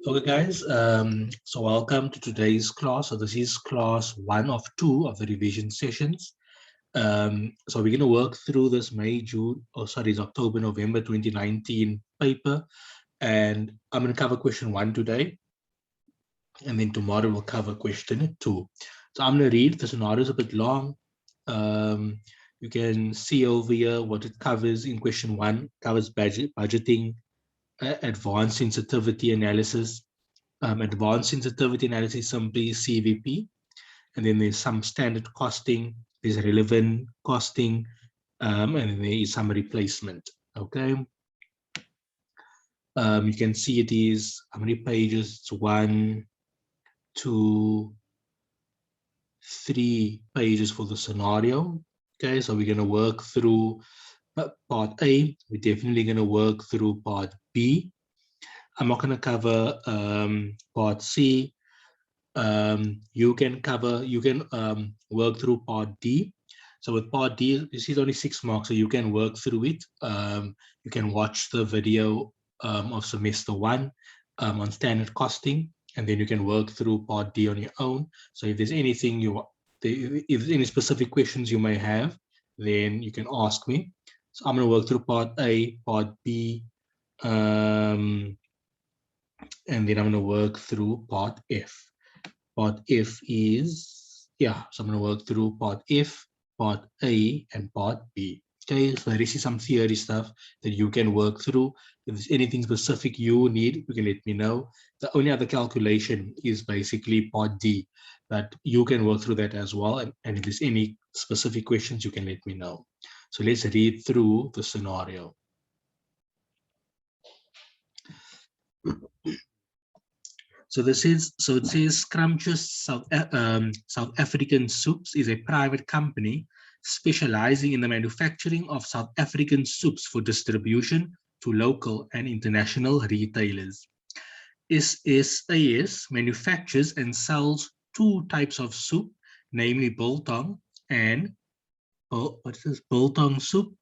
Okay, guys, so welcome to today's class. So this is class 1 of 2 of the revision sessions. So we're going to work through this it's October, November 2019 paper. And I'm going to cover question 1 today. And then tomorrow we'll cover question 2. So I'm going to read. The scenario is a bit long. You can see over here what it covers in question 1. Covers budgeting, advanced sensitivity analysis. Advanced sensitivity analysis, simply CVP, and then there's some standard costing, there's relevant costing, and then there is some replacement. Okay, you can see it is how many pages? It's 1, 2, 3 pages for the scenario. Okay, so we're going to work through part A. We're definitely going to work through part B. I'm not going to cover part C. You can work through part D. So with part D, this is only 6 marks, so you can work through it. You can watch the video of semester 1 on standard costing, and then you can work through part D on your own. So if there's anything if there's any specific questions you may have, then you can ask me. So I'm going to work through part A, part B, and then I'm going to work through part F. Part F is, so I'm going to work through part F, part A, and part B. Okay, so there is some theory stuff that you can work through. If there's anything specific you need, you can let me know. The only other calculation is basically part D, but you can work through that as well. And if there's any specific questions, you can let me know. So let's read through the scenario. So it says Scrumptious South African Soups is a private company specializing in the manufacturing of South African soups for distribution to local and international retailers. SAS manufactures and sells 2 types of soup, namely biltong and biltong soup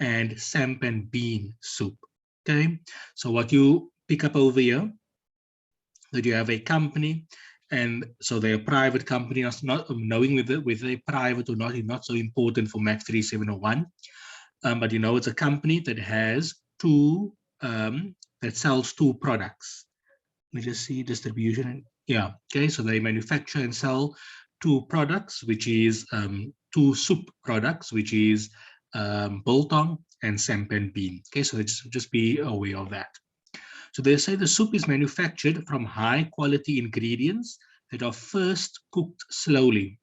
and sampan bean soup. Okay, so what you pick up over here, that you have a company, and so they're a private company. Not knowing whether they're private or not is not so important for MAC3701, but you know it's a company that has that sells 2 products. Let me just see distribution. Okay, so they manufacture and sell 2 products, which is 2 soup products, which is biltong and sampan bean. Okay, so just be aware of that. So they say the soup is manufactured from high quality ingredients that are first cooked slowly.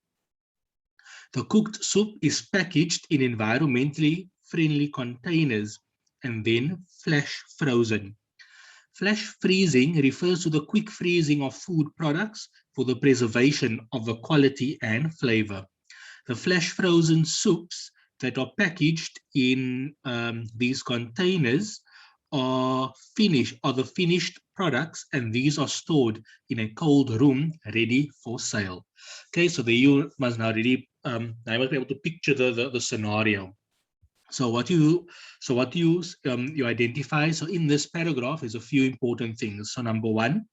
The cooked soup is packaged in environmentally friendly containers and then flash frozen. Flash freezing refers to the quick freezing of food products for the preservation of the quality and flavor. The flash frozen soups that are packaged in these containers are the finished products, and these are stored in a cold room ready for sale. Okay, so there you must now really I must be able to picture the scenario. So what you identify. So in this paragraph is a few important things. So number 1,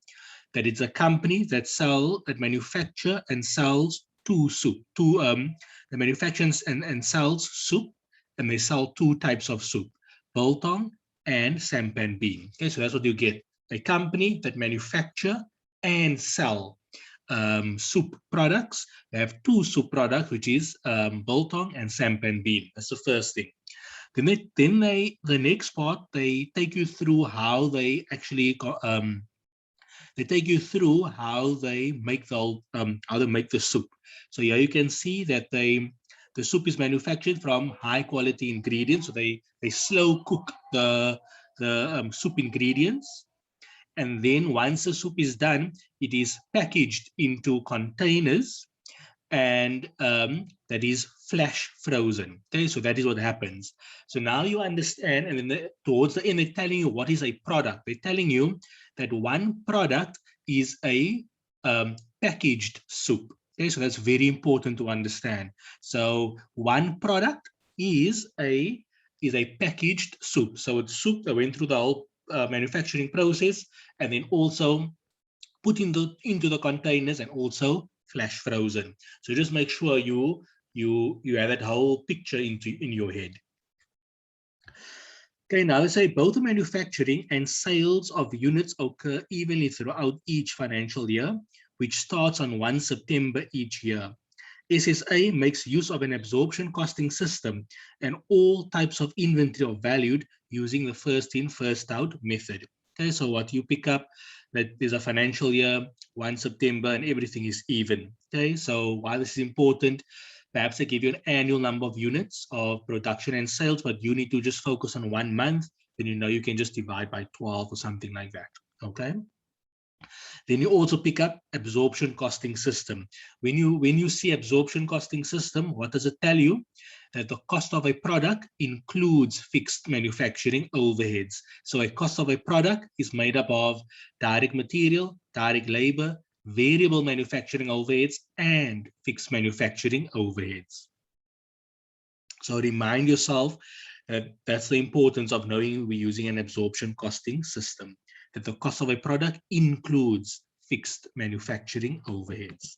that it's a company that manufacture and sells they manufacture and sells soup, and they sell 2 types of soup, biltong and sampan bean. Okay, so that's what you get. A company that manufacture and sell soup products. They have 2 soup products, which is biltong and sampan bean. That's the first thing. The next part, they take you through how they actually make the soup. So here you can see that the soup is manufactured from high quality ingredients. So they slow cook the soup ingredients, and then once the soup is done, it is packaged into containers, and that is flash frozen. Okay, so that is what happens. So now you understand, and then towards the end, they're telling you what is a product. They're telling you that one product is a packaged soup. Okay, so that's very important to understand. So one product is a packaged soup. So it's soup that went through the whole manufacturing process, and then also put into the containers, and also flash frozen. So just make sure you have that whole picture in your head. Okay, now let's say both the manufacturing and sales of units occur evenly throughout each financial year, which starts on 1 September each year. SSA makes use of an absorption costing system, and all types of inventory are valued using the first in, first out method. Okay, so what you pick up, that there's a financial year, 1 September, and everything is even. Okay, so why this is important, perhaps they give you an annual number of units of production and sales, but you need to just focus on 1 month, then you know you can just divide by 12 or something like that. Okay. Then you also pick up absorption costing system. When you see absorption costing system, what does it tell you? That the cost of a product includes fixed manufacturing overheads. So a cost of a product is made up of direct material, direct labor, variable manufacturing overheads, and fixed manufacturing overheads. So remind yourself that that's the importance of knowing we're using an absorption costing system, that the cost of a product includes fixed manufacturing overheads.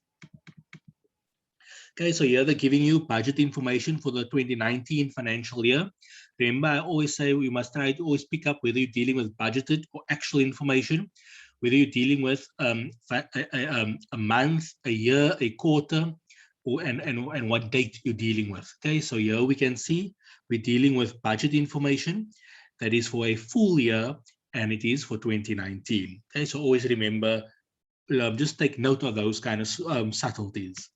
Okay, so here they're giving you budget information for the 2019 financial year. Remember, I always say we must try to always pick up whether you're dealing with budgeted or actual information, whether you're dealing with a month, a year, a quarter, and what date you're dealing with. Okay, so here we can see we're dealing with budget information that is for a full year, and it is for 2019. Okay, so always remember, just take note of those kind of subtleties.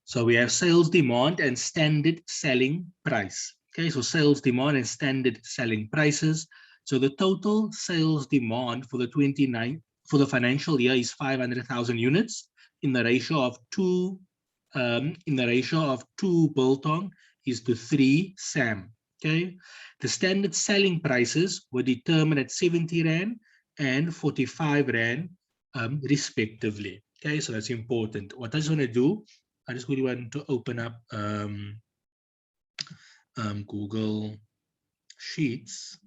So we have sales demand and standard selling price. Okay, so sales demand and standard selling prices. So the total sales demand for the financial year is 500,000 units in the ratio of 2 biltong is to 3 SAM. Okay, the standard selling prices were determined at 70 Rand and 45 Rand respectively. Okay, so that's important. What I just want to do, I just really want to open up Google Sheets.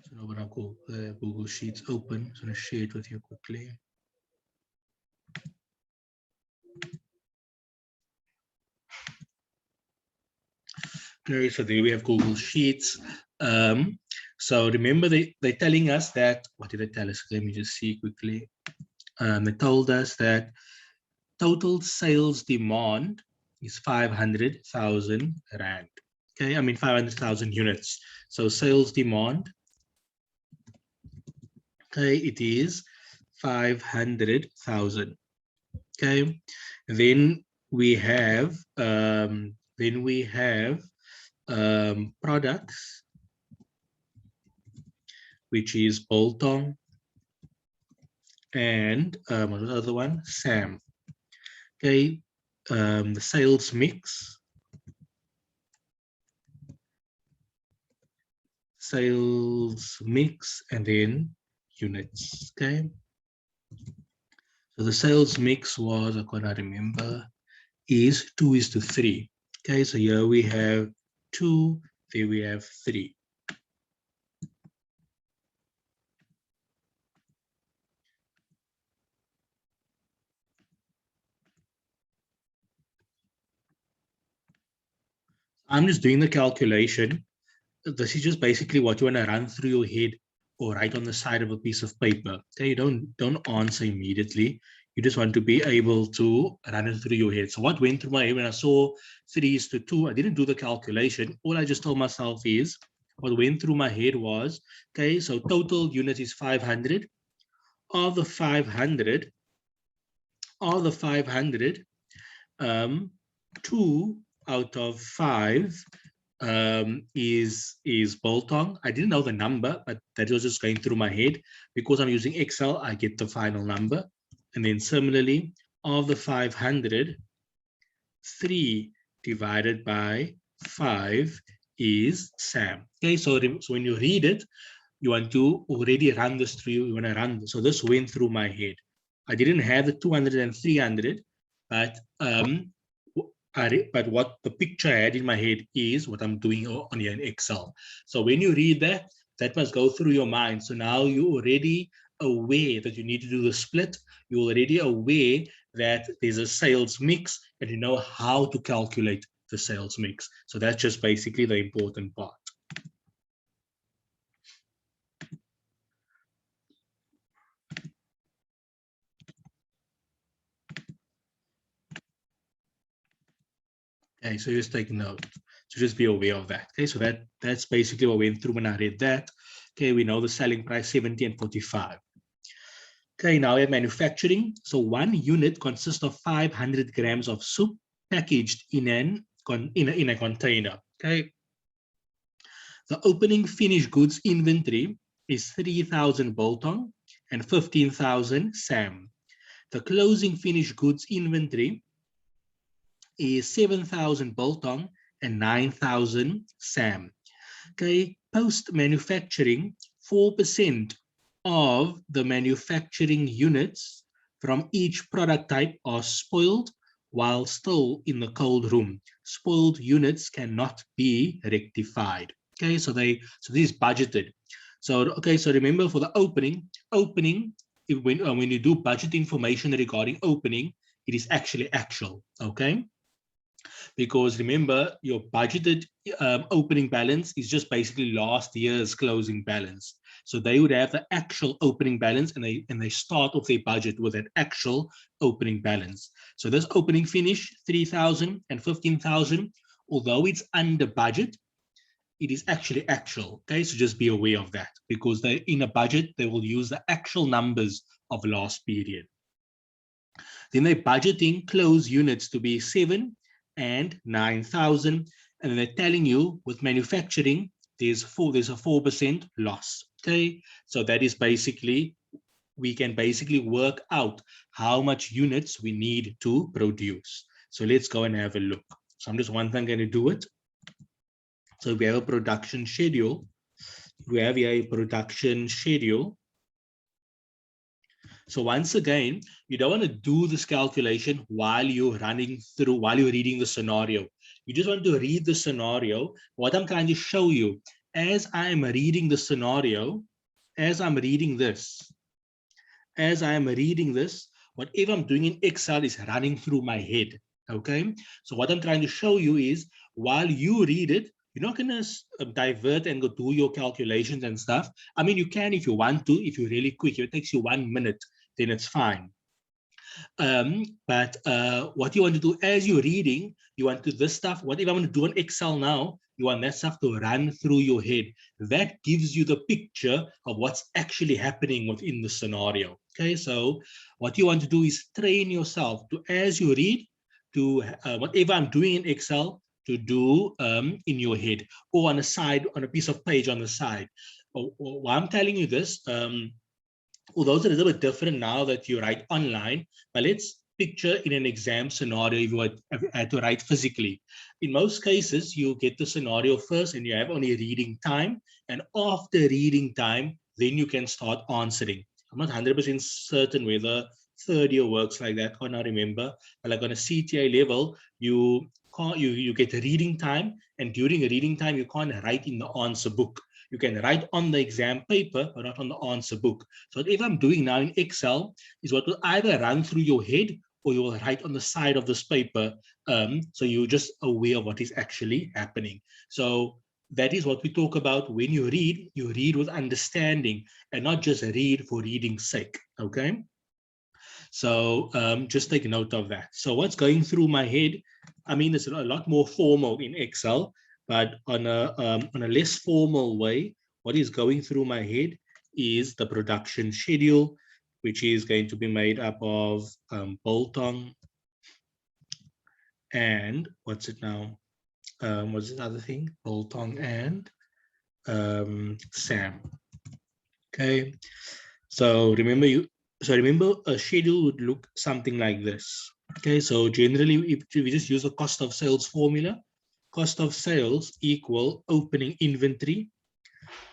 So now when I go Google Sheets open, I'm going to share it with you quickly. Okay, so there we have Google Sheets. So remember, they're telling us that, what did they tell us? Let me just see quickly. They told us that total sales demand is 500,000 Rand. Okay, I mean 500,000 units. So sales demand, okay, it is 500,000. Okay, then we have products, which is biltong, and what was the other one? SAM. Okay, the sales mix, and then units. Okay, so the sales mix was, I cannot remember, is 2:3. Okay, so here we have 2, there we have 3. I'm just doing the calculation. This is just basically what you want to run through your head or write on the side of a piece of paper. Okay, you don't answer immediately. You just want to be able to run it through your head. So what went through my head when I saw 3:2, I didn't do the calculation. All I just told myself is, what went through my head was, okay, so total unit is 500. Of the 500, 2 out of 5 is biltong. I didn't know the number, but that was just going through my head. Because I'm using Excel, I get the final number. And then similarly, of the 500, 3 divided by 5 is Sam. Okay, so when you read it, you want to already run this through. You want to run. So this went through my head. I didn't have the 200 and 300, but but what the picture I had in my head is what I'm doing on here in Excel. So when you read that, that must go through your mind. So now you're already aware that you need to do the split. You're already aware that there's a sales mix and you know how to calculate the sales mix. So that's just basically the important part. Okay, so just take note. So just be aware of that. Okay, so that's basically what we went through when I read that. Okay, we know the selling price 70 and 45. Okay, now we have manufacturing. So one unit consists of 500 grams of soup packaged in a container. Okay. The opening finished goods inventory is 3,000 biltong and 15,000 SAM. The closing finished goods inventory is 7,000 biltong and 9,000 SAM. Okay, post-manufacturing, 4% of the manufacturing units from each product type are spoiled while still in the cold room. Spoiled units cannot be rectified. Okay, so this is budgeted. So okay, so remember for the opening, when you do budget information regarding opening, it is actually actual. Okay. Because remember, your budgeted opening balance is just basically last year's closing balance. So they would have the actual opening balance, and they start off their budget with that actual opening balance. So this opening finish 3,000 and 15,000, although it's under budget, it is actually actual. Okay, so just be aware of that, because they in a budget they will use the actual numbers of last period. Then they're budgeting close units to be 7 and 9,000, and they're telling you with manufacturing there's a 4% loss. Okay, so that is basically, we can basically work out how much units we need to produce. So let's go and have a look. So I'm just one thing going to do it. So we have a production schedule. We have here a production schedule. So once again, you don't want to do this calculation while you're reading the scenario. You just want to read the scenario. What I'm trying to show you, as I'm reading the scenario, as I'm reading this, whatever I'm doing in Excel is running through my head. Okay. So what I'm trying to show you is, while you read it, you're not going to divert and go do your calculations and stuff. I mean, you can if you want to, if you're really quick. If it takes you 1 minute, then it's fine. But what you want to do as you're reading, you want to this stuff, whatever I'm going to do on Excel now, you want that stuff to run through your head. That gives you the picture of what's actually happening within the scenario. Okay, so what you want to do is train yourself to, as you read, to whatever I'm doing in Excel, to do in your head, or on a side, on a piece of page on the side. Why I'm telling you this, although it's a little bit different now that you write online, but let's picture in an exam scenario if you had to write physically. In most cases, you get the scenario first and you have only reading time. And after reading time, then you can start answering. I'm not 100% certain whether third year works like that. I cannot remember. But like on a CTA level, you get reading time, and during a reading time, you can't write in the answer book. You can write on the exam paper, but not on the answer book. So whatever I'm doing now in Excel is what will either run through your head, or you will write on the side of this paper. So you're just aware of what is actually happening. So that is what we talk about. When you read with understanding and not just read for reading's sake. Okay. So just take note of that. So what's going through my head, I mean, it's a lot more formal in Excel, but on a less formal way, what is going through my head is the production schedule, which is going to be made up of biltong and what's it now? What's the other thing? Biltong and SAM. Okay. So remember, So remember, a schedule would look something like this. Okay, so generally, if we just use a cost of sales formula, cost of sales equal opening inventory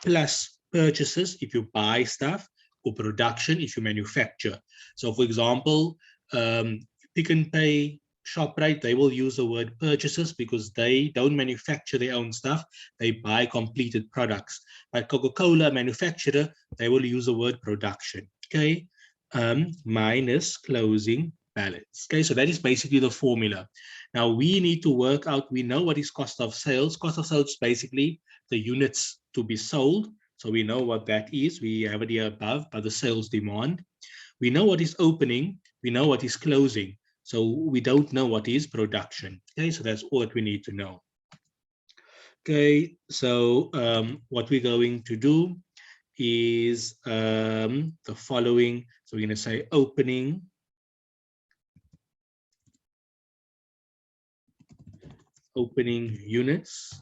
plus purchases if you buy stuff, or production if you manufacture. So for example, Pick and Pay, ShopRite, they will use the word purchases because they don't manufacture their own stuff. They buy completed products. But Coca-Cola manufacturer, they will use the word production. Okay, minus closing balance. Okay, so that is basically the formula. Now we need to work out, we know what is cost of sales. Cost of sales is basically the units to be sold. So we know what that is. We have it here above by the sales demand. We know what is opening. We know what is closing. So we don't know what is production. Okay, so that's all that we need to know. Okay, so what we're going to do is the following. So we're going to say opening units.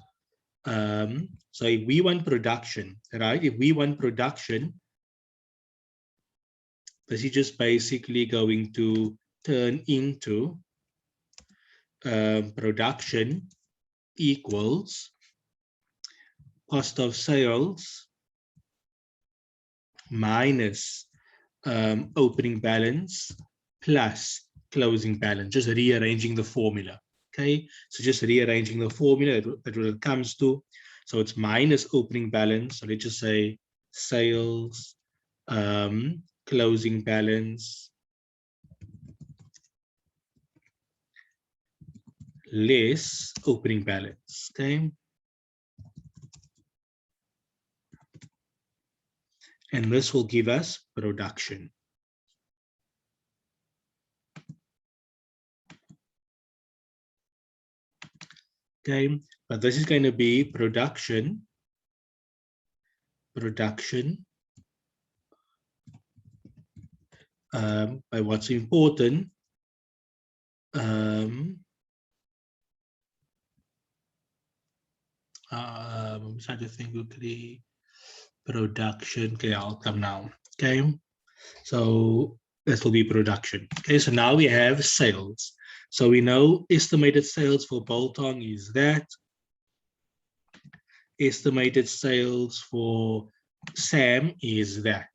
So if we want production, right? If we want production, this is just basically going to turn into production equals cost of sales minus opening balance plus closing balance, just rearranging the formula. Okay, so just rearranging the formula, that what it comes to. So it's minus opening balance. So let's just say sales closing balance less opening balance. Okay, and this will give us production. Okay, but this is going to be production by what's important, I'm trying to think quickly. Production. Okay, I'll come now. Okay, so this will be production. Okay, so now we have sales. So we know estimated sales for Biltong is that. Estimated sales for Sam is that.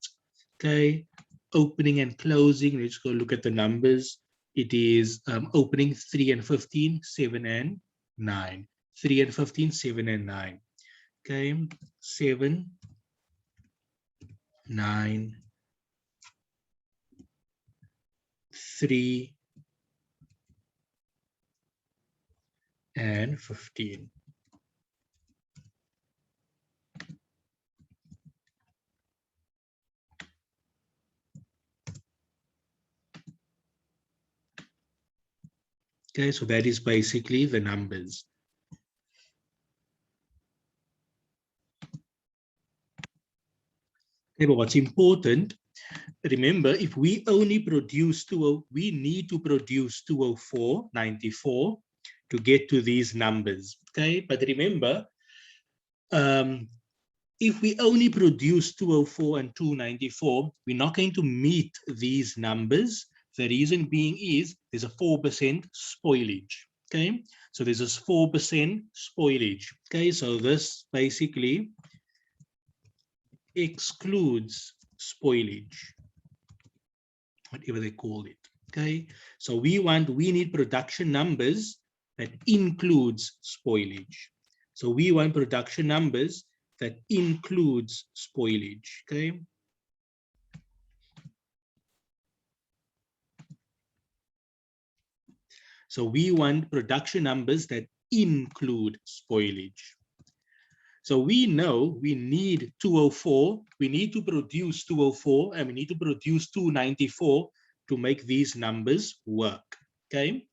Okay, opening and closing. Let's go look at the numbers. It is opening 3 and 15, 7 and 9. 3 and 15, 7 and 9. Okay, 7, 9, 3, and 15. Okay, so that is basically the numbers. Okay, but what's important, remember, if we only produce we need to produce 204.94 to get to these numbers. Okay, but remember, if we only produce 204 and 294, we're not going to meet these numbers. The reason being is there's a 4% spoilage. Okay, so there's this 4% spoilage. Okay, so this basically excludes spoilage, whatever they call it. Okay, so we need production numbers that includes spoilage. So we want production numbers that includes spoilage. Okay, so we want production numbers that include spoilage. So we know we need 204, we need to produce 204, and we need to produce 294 to make these numbers work. Okay,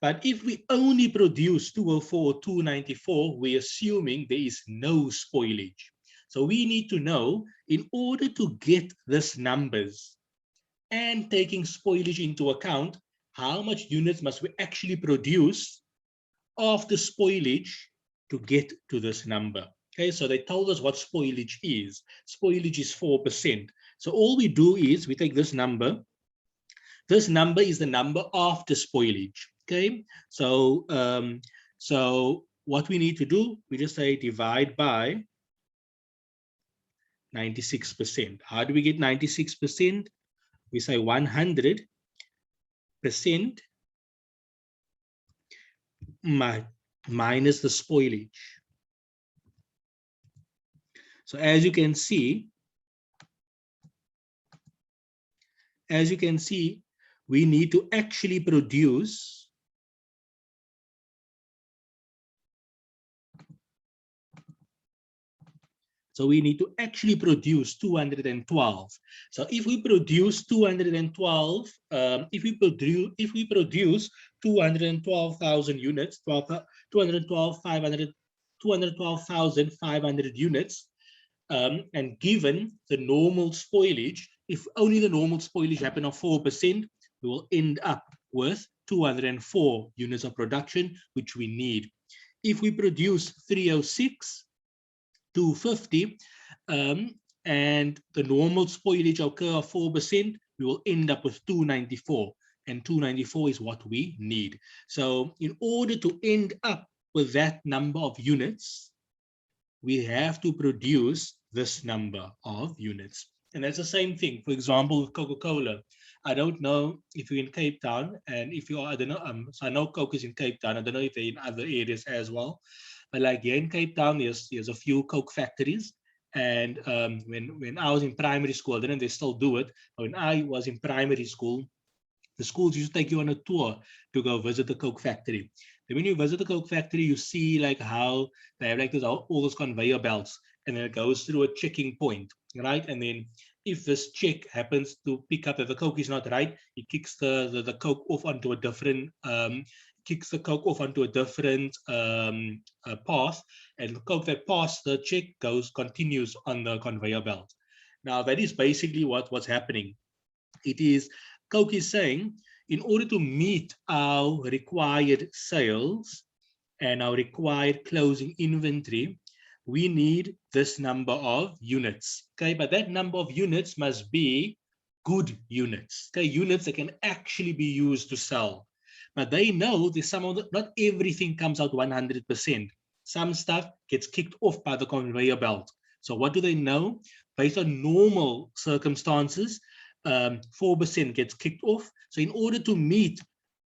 but if we only produce 204 or 294, we're assuming there is no spoilage. So we need to know, in order to get these numbers and taking spoilage into account, how much units must we actually produce after spoilage to get to this number. Okay, so they told us what spoilage is. Spoilage is 4%. So all we do is we take this number. This number is the number after spoilage. Okay, so so what we need to do, we just say divide by 96%. How do we get 96%? We say 100% minus the spoilage. So as you can see, we need to actually produce So we need to actually produce 212. So if we produce 212, if we produce 212,000 units, 212,500 units, and given the normal spoilage, if only the normal spoilage happen of 4%, we will end up with 204 units of production, which we need. If we produce 306, 250, and the normal spoilage occur of 4%, we will end up with 294, and 294 is what we need. So in order to end up with that number of units, we have to produce this number of units. And that's the same thing, for example, with Coca-Cola. I don't know if you're in Cape Town, and if you are, I don't know, so I know Coke is in Cape Town. I don't know if they're in other areas as well. But like here in Cape Town, there's a few Coke factories. And when I was in primary school, I don't know if they still do it, but when I was in primary school, the schools used to take you on a tour to go visit the Coke factory. Then when you visit the Coke factory, you see like how they have like all those conveyor belts, and then it goes through a checking point, right? And then if this check happens to pick up that the Coke is not right, it kicks the Coke off onto a different path, and the Coke that passed the check continues on the conveyor belt. Now that is basically what's happening. It is Coke is saying, in order to meet our required sales and our required closing inventory, we need this number of units. Okay, but that number of units must be good units. Okay, units that can actually be used to sell. But they know there's some of not everything comes out 100%. Some stuff gets kicked off by the conveyor belt. So what do they know? Based on normal circumstances, 4% gets kicked off. So in order to meet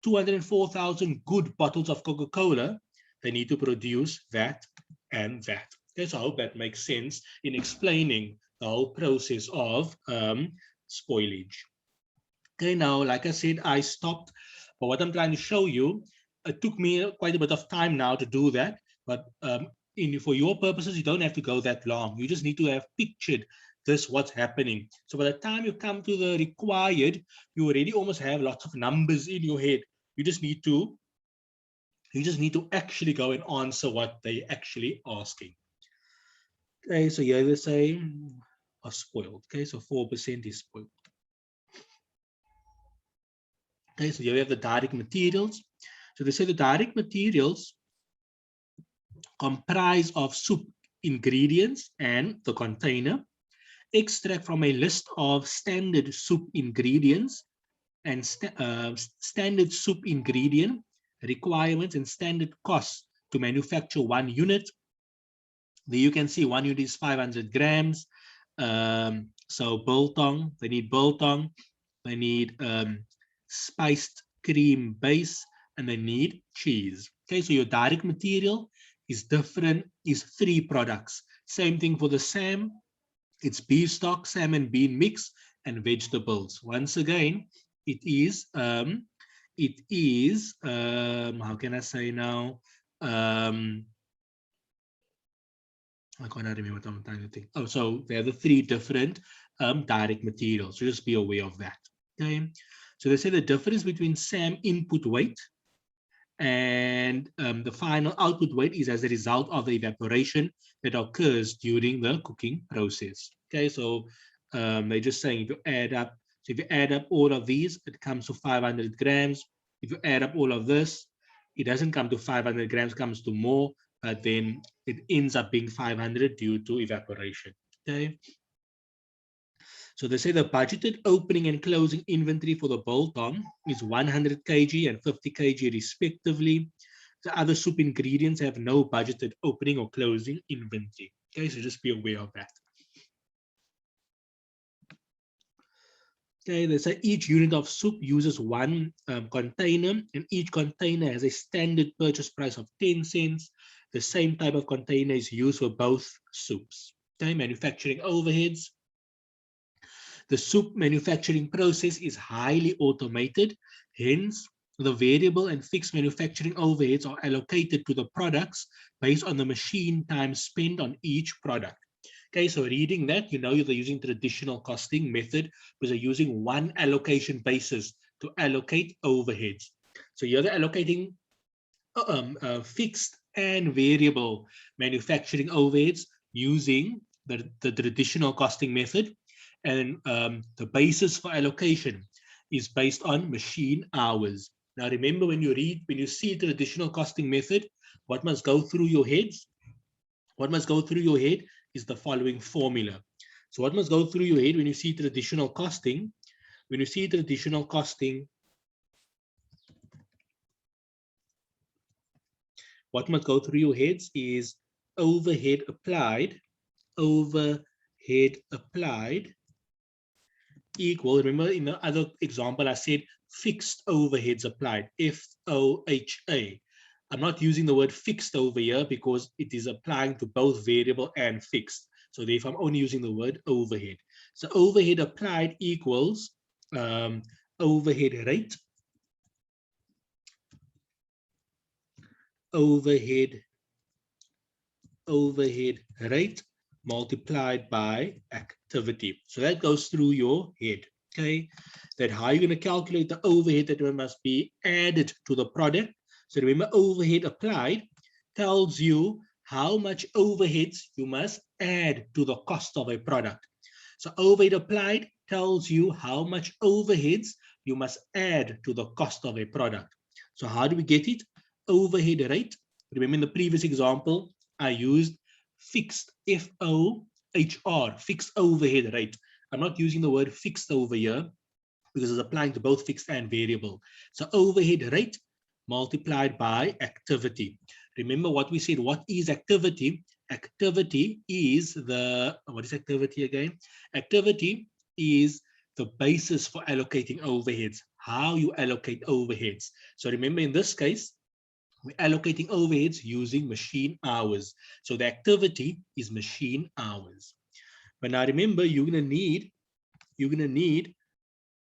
204,000 good bottles of Coca-Cola, they need to produce that and that. Okay, so I hope that makes sense in explaining the whole process of spoilage. Okay, now, like I said, I stopped. But what I'm trying to show you, it took me quite a bit of time now to do that. But for your purposes, you don't have to go that long. You just need to have pictured this, what's happening. So by the time you come to the required, you already almost have lots of numbers in your head. You just need to actually go and answer what they actually asking. Okay, so here they say are spoiled. Okay, so 4% is spoiled. Okay, so here we have the direct materials. So they say the direct materials comprise of soup ingredients and the container, extract from a list of standard soup ingredients and standard soup ingredient requirements and standard costs to manufacture 1 unit. There you can see 1 unit is 500 grams. So biltong, they need biltong, they need spiced cream base, and they need cheese. Okay, so your direct material is different, is 3 products. Same thing for the SAM. It's beef stock, salmon bean mix, and vegetables. Once again, it is how can I say now? I can't remember what I'm trying to think. Oh, so they're the 3 different direct materials. So just be aware of that. Okay. So they say the difference between SAM input weight and the final output weight is as a result of the evaporation that occurs during the cooking process. Okay, so they're just saying if you add up all of these, it comes to 500 grams. If you add up all of this, it doesn't come to 500 grams, comes to more, but then it ends up being 500 due to evaporation. Okay. So they say the budgeted opening and closing inventory for the biltong is 100 kg and 50 kg respectively. The other soup ingredients have no budgeted opening or closing inventory. Okay, so just be aware of that. Okay, they say each unit of soup uses one container, and each container has a standard purchase price of 10 cents. The same type of container is used for both soups. Okay, manufacturing overheads. The soup manufacturing process is highly automated. Hence, the variable and fixed manufacturing overheads are allocated to the products based on the machine time spent on each product. Okay, so reading that, you know they're using traditional costing method because they're using one allocation basis to allocate overheads. So here they're allocating fixed and variable manufacturing overheads using the traditional costing method. And the basis for allocation is based on machine hours. Now remember, when you see the traditional costing method, what must go through your heads? What must go through your head is the following formula. So what must go through your head when you see traditional costing? When you see traditional costing, what must go through your heads is overhead applied equal, remember in the other example I said fixed overheads applied, FOHA. I'm not using the word fixed over here because it is applying to both variable and fixed. So therefore I'm only using the word overhead. So overhead applied equals overhead rate, overhead rate multiplied by activity. So that goes through your head, okay? That how you're going to calculate the overhead that must be added to the product. So remember, overhead applied tells you how much overheads you must add to the cost of a product. So overhead applied tells you how much overheads you must add to the cost of a product. So how do we get it? Overhead rate. Remember in the previous example, I used fixed, FOHR, fixed overhead rate. I'm not using the word fixed over here because it's applying to both fixed and variable. So overhead rate multiplied by activity. Remember what we said, what is activity? Activity is what is activity again? Activity is the basis for allocating overheads, how you allocate overheads. So remember in this case, we're allocating overheads using machine hours. So the activity is machine hours. But now remember, you're gonna need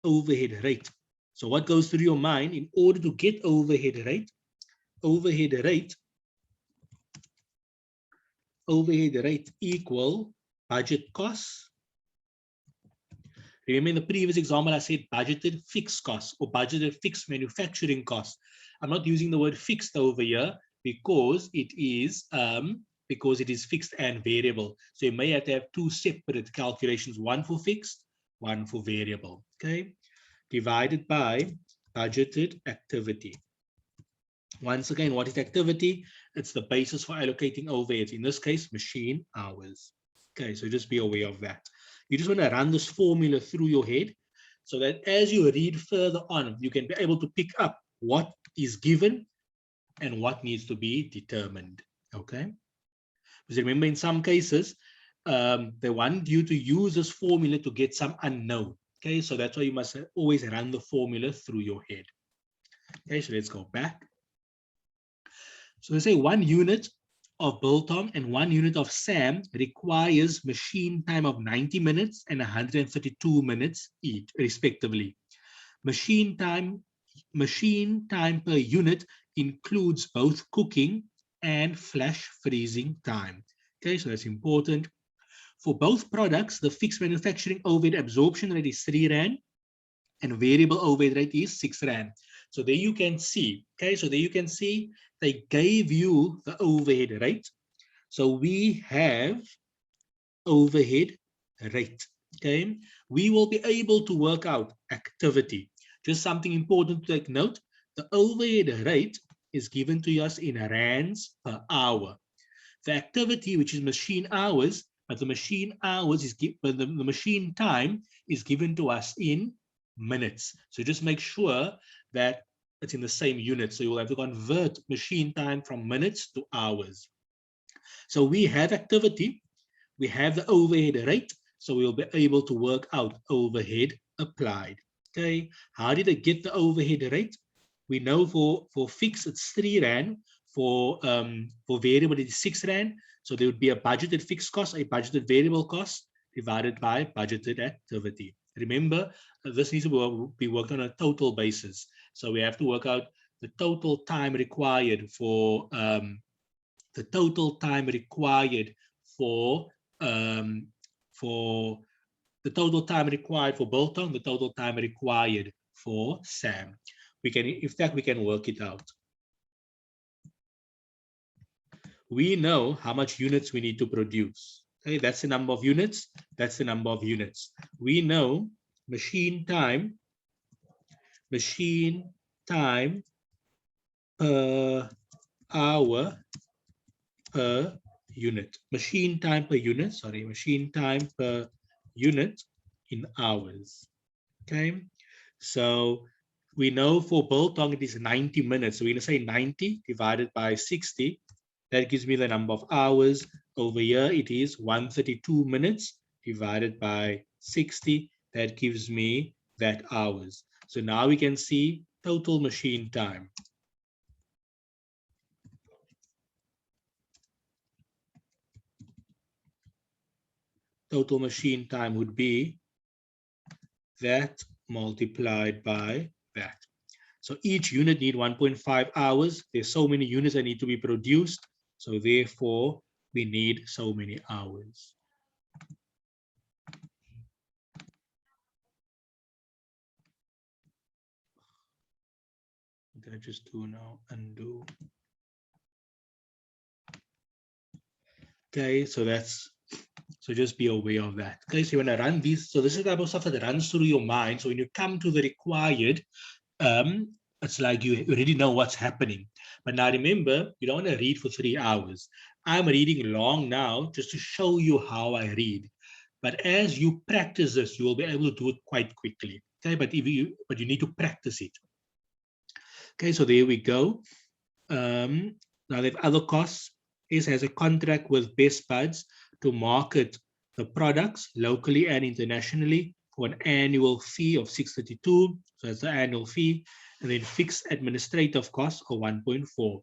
overhead rate. So what goes through your mind in order to get overhead rate? Overhead rate equal budget costs. Remember in the previous example, I said budgeted fixed costs or budgeted fixed manufacturing costs. I'm not using the word fixed over here because it is fixed and variable. So you may have to have two separate calculations, one for fixed, one for variable. Okay, divided by budgeted activity. Once again, what is activity? It's the basis for allocating overheads. In this case, machine hours. Okay, so just be aware of that. You just want to run this formula through your head so that as you read further on, you can be able to pick up what is given and what needs to be determined. Okay, because remember in some cases, they want you to use this formula to get some unknown. Okay, so that's why you must always run the formula through your head. Okay, so let's go back. So they say 1 unit of biltong and 1 unit of SAM requires machine time of 90 minutes and 132 minutes each, respectively. Machine time per unit includes both cooking and flash freezing time. Okay, so that's important. For both products, the fixed manufacturing overhead absorption rate is 3 Rand and variable overhead rate is 6 Rand. So there you can see, okay, so there you can see they gave you the overhead rate. So we have overhead rate, okay? We will be able to work out activity. Just something important to take note, the overhead rate is given to us in rands per hour. The activity, which is machine hours, but the machine hours is but the machine time is given to us in minutes. So just make sure that it's in the same unit. So you'll have to convert machine time from minutes to hours. So we have activity, we have the overhead rate, so we'll be able to work out overhead applied. Okay, how did I get the overhead rate? We know for fixed it's 3 Rand, for variable it's 6 Rand. So there would be a budgeted fixed cost, a budgeted variable cost divided by budgeted activity. Remember, this needs to be worked on a total basis. So we have to work out the total time required for the total time required for the total time required for Biltong, the total time required for Sam. We can, in fact, we can work it out. We know how much units we need to produce. Okay, that's the number of units. That's the number of units. We know machine time per hour per unit. Machine time per unit, sorry, machine time per unit in hours. Okay, so we know for Biltong it is 90 minutes. So we're going to say 90 divided by 60. That gives me the number of hours. Over here it is 132 minutes divided by 60. That gives me that hours. So now we can see total machine time. Total machine time would be that multiplied by that. So each unit need 1.5 hours. There's so many units that need to be produced. So therefore, we need so many hours. What did I just do now? Undo. Okay, so just be aware of that. Okay, so when I run these, so this is the type of stuff that runs through your mind. So when you come to the required, it's like you already know what's happening. But now remember, you don't want to read for 3 hours. I'm reading long now just to show you how I read. But as you practice this, you will be able to do it quite quickly. Okay, but you need to practice it. Okay, so there we go. Now they have other costs. Is has a contract with Best Buds to market the products locally and internationally for an annual fee of 632. So that's the annual fee. And then fixed administrative costs of 1.4.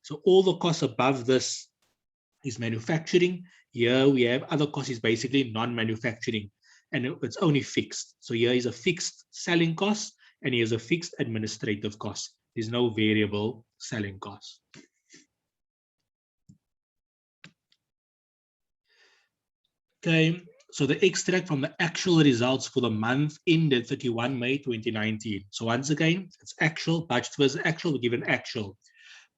So all the costs above this is manufacturing. Here we have other costs is basically non-manufacturing, and it's only fixed. So here is a fixed selling cost, and here's a fixed administrative cost. There's no variable selling cost. Okay, so the extract from the actual results for the month ended 31 May 2019. So once again, it's actual, budget versus actual, we give an actual.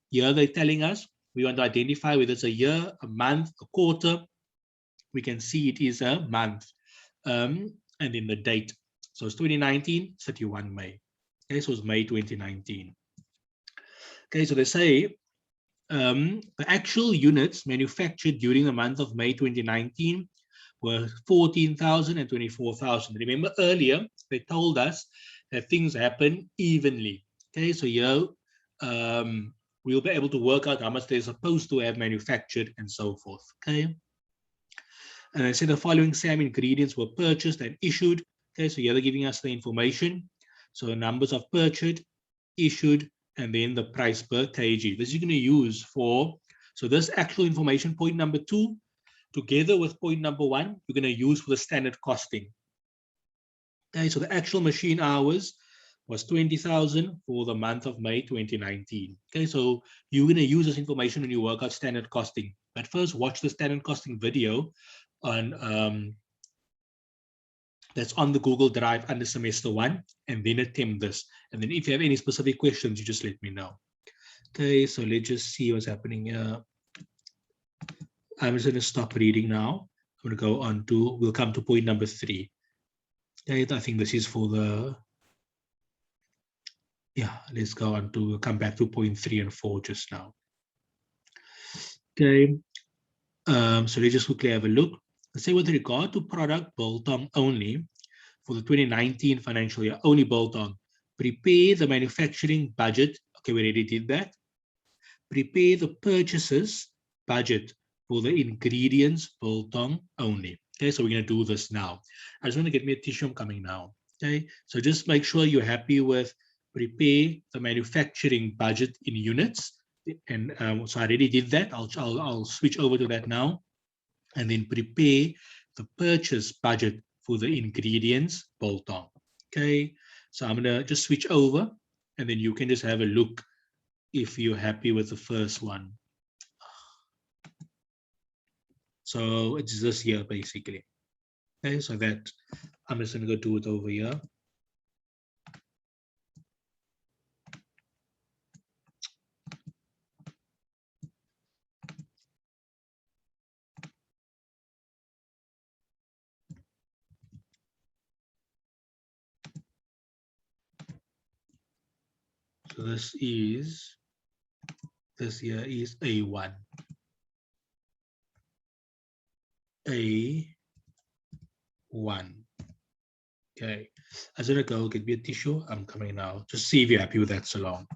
Here they're telling us we want to identify whether it's a year, a month, a quarter. We can see it is a month. And then the date. So it's 2019, 31 May. Okay, so it's May 2019. Okay, so they say the actual units manufactured during the month of May 2019 were 14,000 and 24,000. Remember earlier, they told us that things happen evenly. Okay, so here we'll be able to work out how much they're supposed to have manufactured and so forth. Okay. And I said the following SAM ingredients were purchased and issued. Okay, so here they're giving us the information. So numbers of purchased, issued, and then the price per kg. This you're going to use for, so this actual information, point number 2, together with point number 1, you're going to use for the standard costing. Okay, so the actual machine hours was 20,000 for the month of May 2019. Okay, so you're going to use this information when you work out standard costing. But first, watch the standard costing video on that's on the Google Drive under semester 1, and then attempt this. And then if you have any specific questions, you just let me know. Okay, so let's just see what's happening here. I'm just going to stop reading now. I'm going to go on to, we'll come to point number 3. Okay, I think this is for the, yeah, let's go on to, we'll come back to point 3 and 4 just now. Okay, so let's just quickly have a look. Let's say with regard to product biltong only, for the 2019 financial year, only biltong, prepare the manufacturing budget. Okay, we already did that. Prepare the purchases budget for the ingredients biltong only. Okay, so we're going to do this now. I just want to get me a tissue. I'm coming now. Okay, so just make sure you're happy with prepare the manufacturing budget in units. And so I already did that. I'll switch over to that now. And then prepare the purchase budget for the ingredients biltong. Okay, so I'm going to just switch over and then you can just have a look if you're happy with the first one. So it's this here basically. Okay, so that I'm just going to go do it over here. So this here is A1. A1. Okay, I was gonna go get me a tissue. I'm coming now. Just see if you're happy with that so long.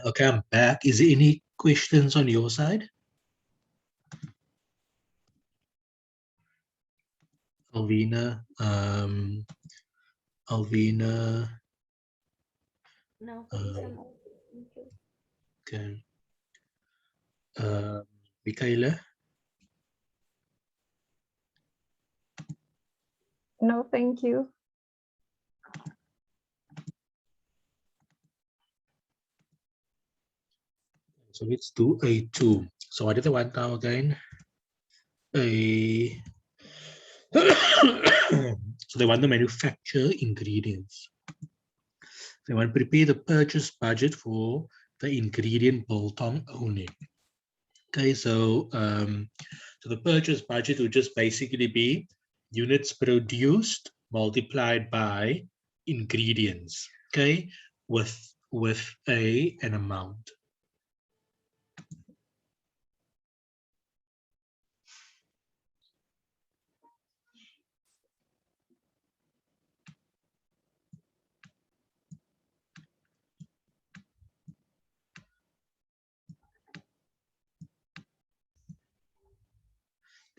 Okay, I'm back. Is there any questions on your side? Alvina, Alvina. No, Okay. Michaela. No, thank you. So let's do A2. So what is the one now again? So So they want to manufacture ingredients. They want to prepare the purchase budget for the ingredient biltong only. Okay, so so the purchase budget would just basically be units produced multiplied by ingredients. Okay, with an amount.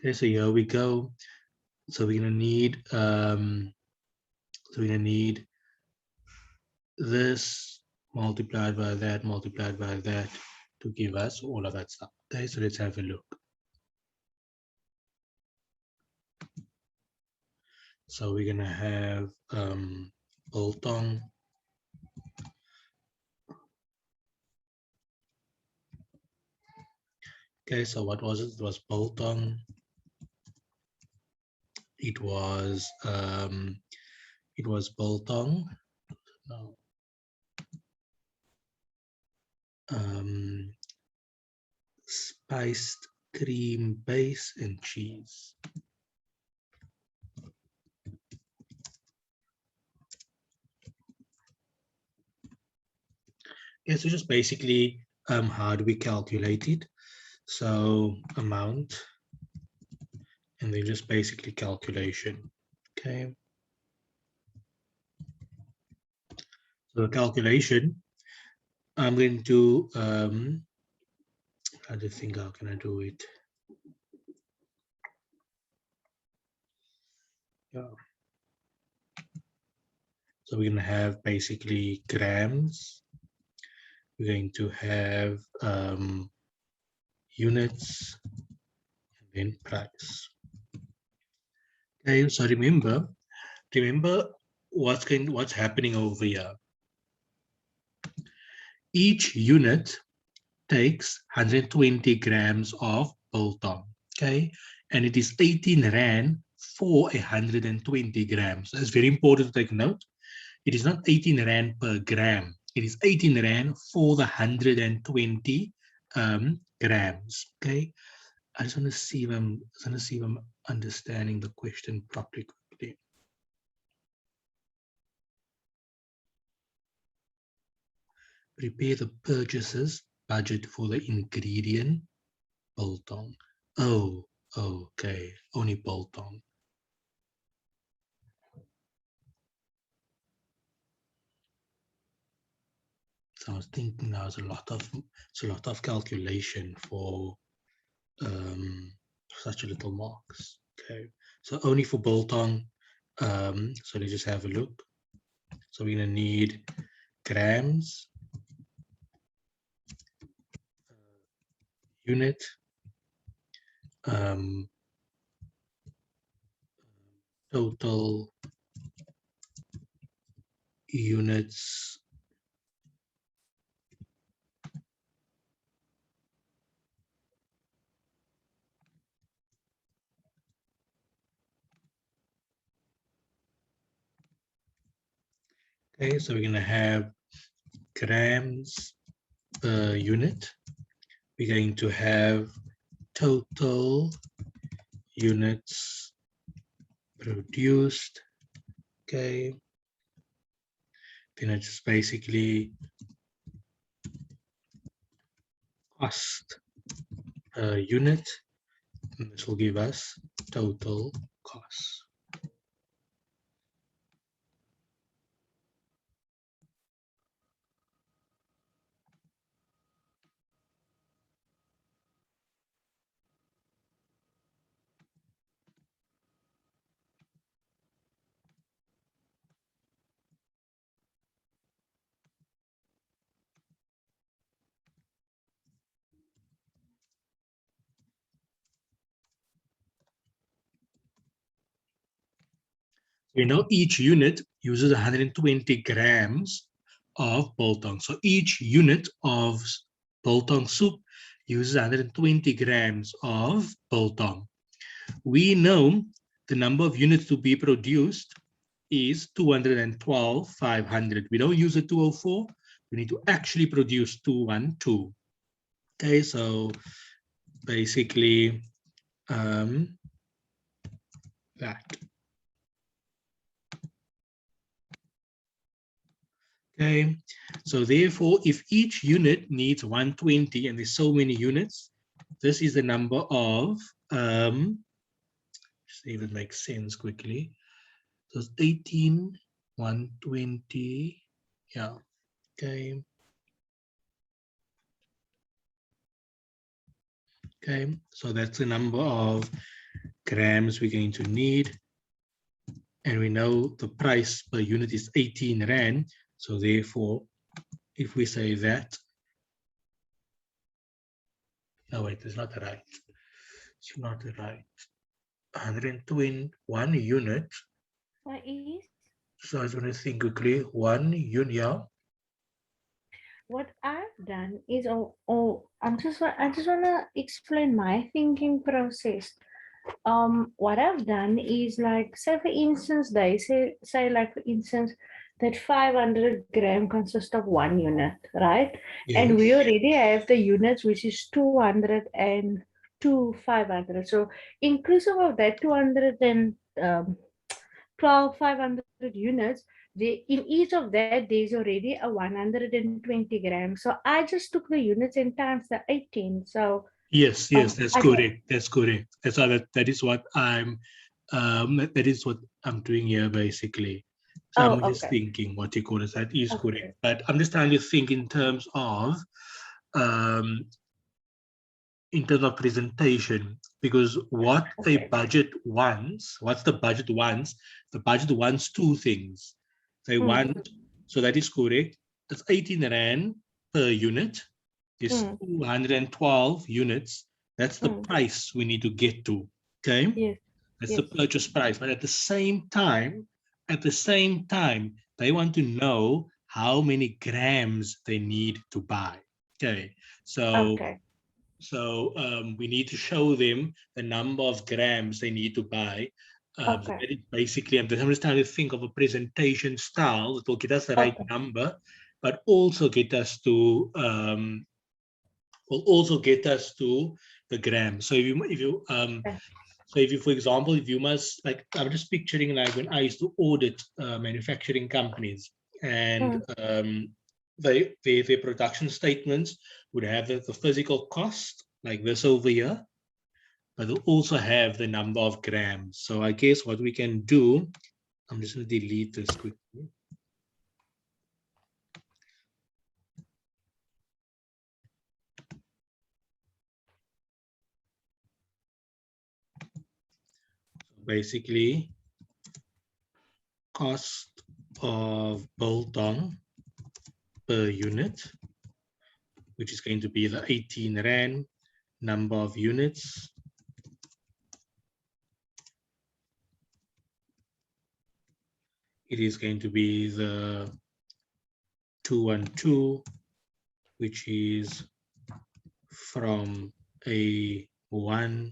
Okay, so here we go. So we're gonna need this multiplied by that to give us all of that stuff. Okay, so let's have a look. So we're gonna have biltong. Okay, so what was it? It was biltong. It was biltong. No. Spiced cream base and cheese. Okay, so just basically how do we calculate it? So amount, and then just basically calculation. Okay. So the calculation, I'm going to I just think how can I do it? Yeah. So we're going to have basically grams. We're going to have units and then price. Okay, so remember what's happening over here. Each unit takes 120 grams of biltong, okay, and it is 18 rand for 120 grams. That's very important to take note. It is not 18 rand per gram. It is 18 rand for the 120 grams. Okay, I just want to see if I'm understanding the question properly. Prepare the purchases budget for the ingredient biltong. Oh, okay, only biltong. So I was thinking now it's a lot of calculation for such a little marks. Okay, so only for biltong. So let's just have a look. So we're gonna need grams, unit, total units, okay, so we're going to have grams per unit. We're going to have total units produced. Okay. Then it's just basically cost per unit. And this will give us total cost. We know each unit uses 120 grams of biltong. So each unit of biltong soup uses 120 grams of biltong. We know the number of units to be produced is 212,500. We don't use a 204. We need to actually produce 212. Okay, so basically that. Okay, so therefore, if each unit needs 120 and there's so many units, this is the number of, see if it makes sense quickly. So it's 18, 120, yeah, okay. Okay, so that's the number of grams we're going to need. And we know the price per unit is 18 Rand. So therefore, if we say that, no, wait, it's not right. It's not right. 121 unit. What is? So I was going to think quickly, 1 unit, yeah. What I've done is, I just want to explain my thinking process. What I've done is, like, say for instance, they say like for instance that 500 gram consists of 1 unit, right? And we Yes. already have the units, which is 200 and 500. So inclusive of that 500 units, in each of that there's already a 120 grams. So I just took the units and times the 18. So Yes, that's I, correct. That's correct. That's how that is what I'm that is what I'm doing here basically. So I'm just okay. thinking what you call it, that is Okay. correct. But I'm just trying to think um in terms of presentation, because what a Okay. budget wants, what's the budget wants? The budget wants two things. They want, so that is correct. It's 18 Rand per unit. Is 212 units. That's the price we need to get to. Okay. Yes. That's the purchase price. But at the same time, they want to know how many grams they need to buy. Okay. So Okay. we need to show them the number of grams they need to buy. So Okay. that is basically, I'm just trying to think of a presentation style that will get us the right Okay. number, but also get us to the gram. So if you, for example, if you must, like, I'm just picturing like when I used to audit manufacturing companies, and their production statements would have the physical cost, like this over here, but they'll also have the number of grams. So I guess what we can do, I'm just going to delete this quickly. Basically, cost of biltong per unit, which is going to be the 18 Rand, number of units. It is going to be the 212, which is from A1.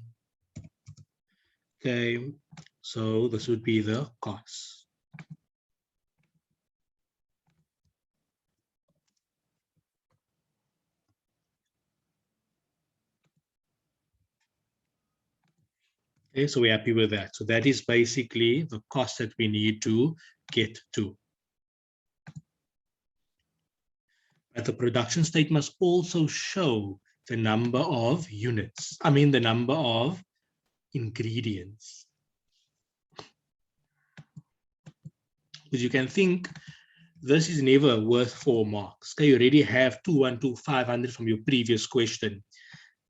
Okay, so this would be the cost. Okay, so we're happy with that. So that is basically the cost that we need to get to. But the production state must also show the number of units. I mean, the number of ingredients. Because you can think this is never worth 4 marks. Okay, you already have 212, 500 from your previous question.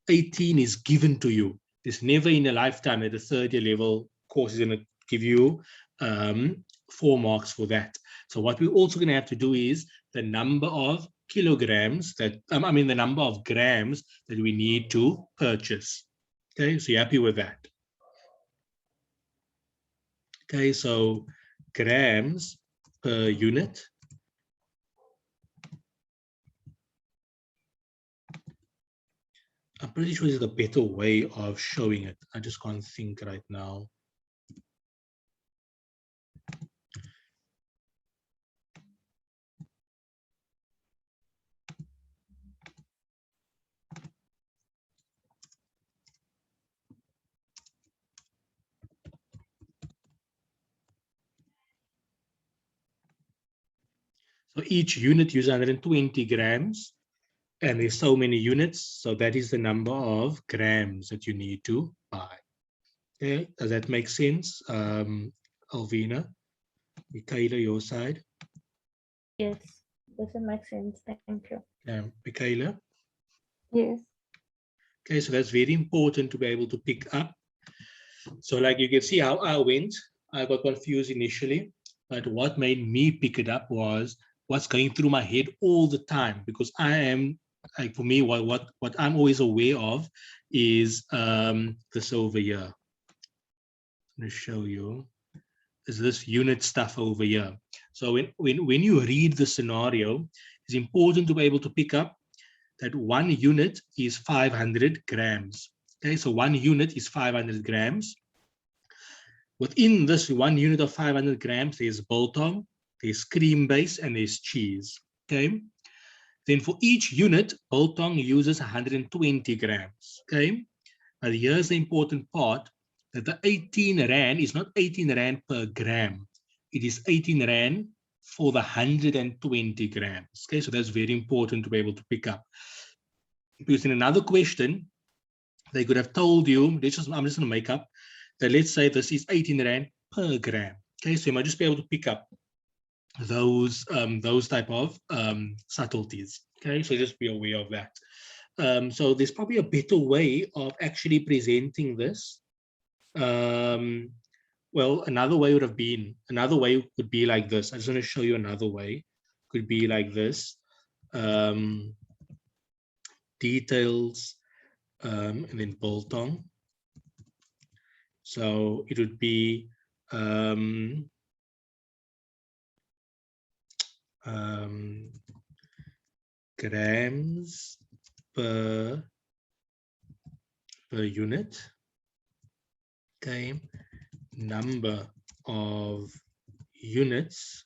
18 is given to you. There's never in a lifetime that the third year level course is going to give you 4 marks for that. So what we're also going to have to do is the number of kilograms that, the number of grams that we need to purchase. Okay, so you're happy with that? Okay, so grams per unit. I'm pretty sure there's a better way of showing it. I just can't think right now. So each unit uses 120 grams, and there's so many units. So that is the number of grams that you need to buy. Okay, does that make sense? Alvina, Michaela, your side. Yes, doesn't make sense. Thank you. Michaela. Yes. Okay, so that's very important to be able to pick up. So like you can see how I went, I got confused initially, but what made me pick it up was what's going through my head all the time, because I am, like for me, what I'm always aware of is this over here. I'm going to show you, is this unit stuff over here. So when you read the scenario, it's important to be able to pick up that 1 unit is 500 grams. Okay, so 1 unit is 500 grams. Within this 1 unit of 500 grams, there's biltong, there's cream base, and there's cheese. Okay. Then for each unit, biltong uses 120 grams. Okay. But here's the important part, that the 18 Rand is not 18 Rand per gram. It is 18 Rand for the 120 grams. Okay, so that's very important to be able to pick up. Because in another question, they could have told you, I'm just going to make up, that let's say this is 18 Rand per gram. Okay, so you might just be able to pick up those type of subtleties. Okay, so just be aware of that. So there's probably a better way of actually presenting this. Well, another way would be like this. I just want to show you another way. Could be like this. Details, and then biltong. So it would be grams per unit. Okay, number of units.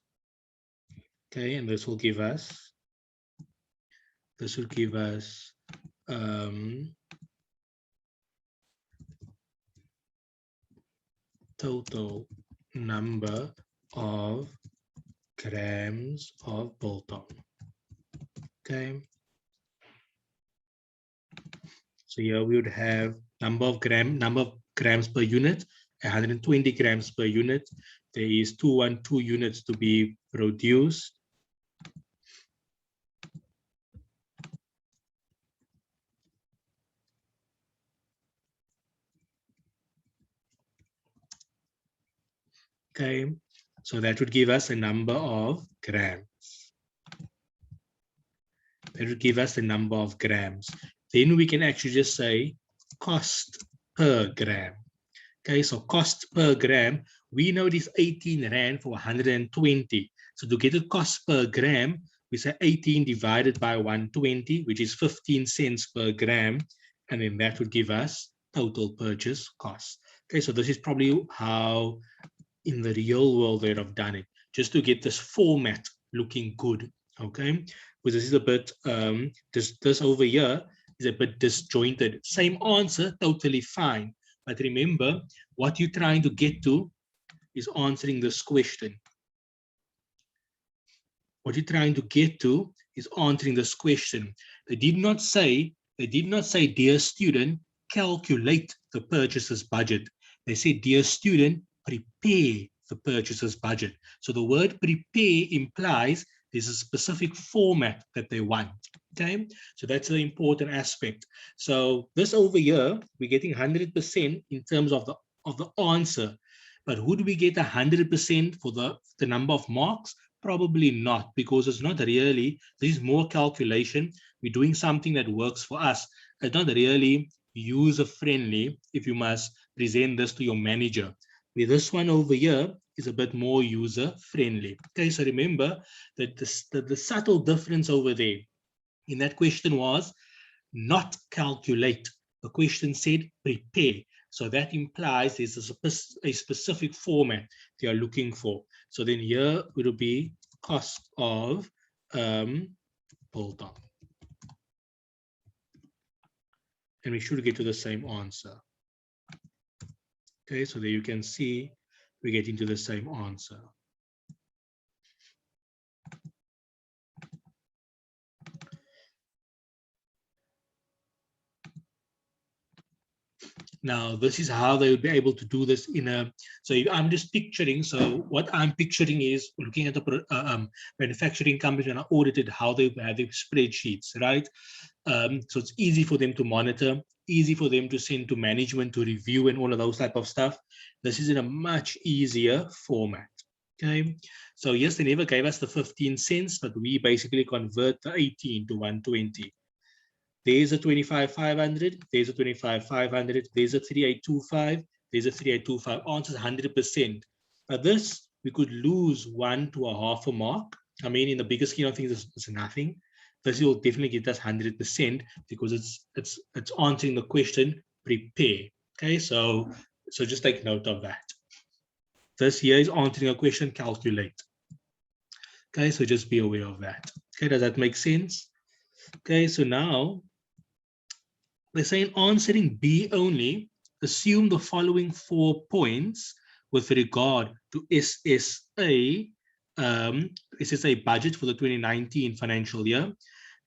Okay, and this will give us total number of grams of biltong. Okay. So here we would have number of grams per unit, 120 grams per unit. There is 212 units to be produced. Okay, so that would give us a number of grams. That would give us the number of grams. Then we can actually just say cost per gram. Okay, so cost per gram, we know it is 18 Rand for 120. So to get the cost per gram, we say 18 divided by 120, which is 15 cents per gram. And then that would give us total purchase cost. Okay, so this is probably how in the real world they'd have done it, just to get this format looking good. Okay, because this is a bit, this over here is a bit disjointed. Same answer, totally fine. But remember, what you're trying to get to is answering this question. What you're trying to get to is answering this question. They did not say, dear student, calculate the purchaser's budget. They said, dear student, prepare the purchaser's budget. So the word prepare implies there's a specific format that they want. Okay, so that's the important aspect. So this over here, we're getting 100% in terms of the answer. But would we get 100% for the number of marks? Probably not, because it's not really, this is more calculation. We're doing something that works for us. It's not really user-friendly if you must present this to your manager. With this one over here is a bit more user-friendly. Okay, so remember that the subtle difference over there in that question was not calculate. The question said prepare. So that implies there's a specific format they are looking for. So then here will be cost of biltong. And we should get to the same answer. Okay, so there you can see we're getting to the same answer. Now, this is how they would be able to do this in a, so I'm just picturing, so what I'm picturing is looking at the manufacturing company and I audited how they have their spreadsheets, right? So it's easy for them to monitor, easy for them to send to management to review and all of those type of stuff. This is in a much easier format. Okay, so yes, they never gave us the 15 cents, but we basically convert the 18 to 120. There's a 25,500, there's a 25,500, there's a 3825, there's a 3825, answers 100%. But this, we could lose 1 to a half a mark. I mean, in the bigger scheme of things, it's nothing. This will definitely get us 100% because it's answering the question, prepare. Okay, so just take note of that. This here is answering a question, calculate. Okay, so just be aware of that. Okay, does that make sense? Okay, so now they're saying answering B only, assume the following 4 points with regard to SSA budget for the 2019 financial year.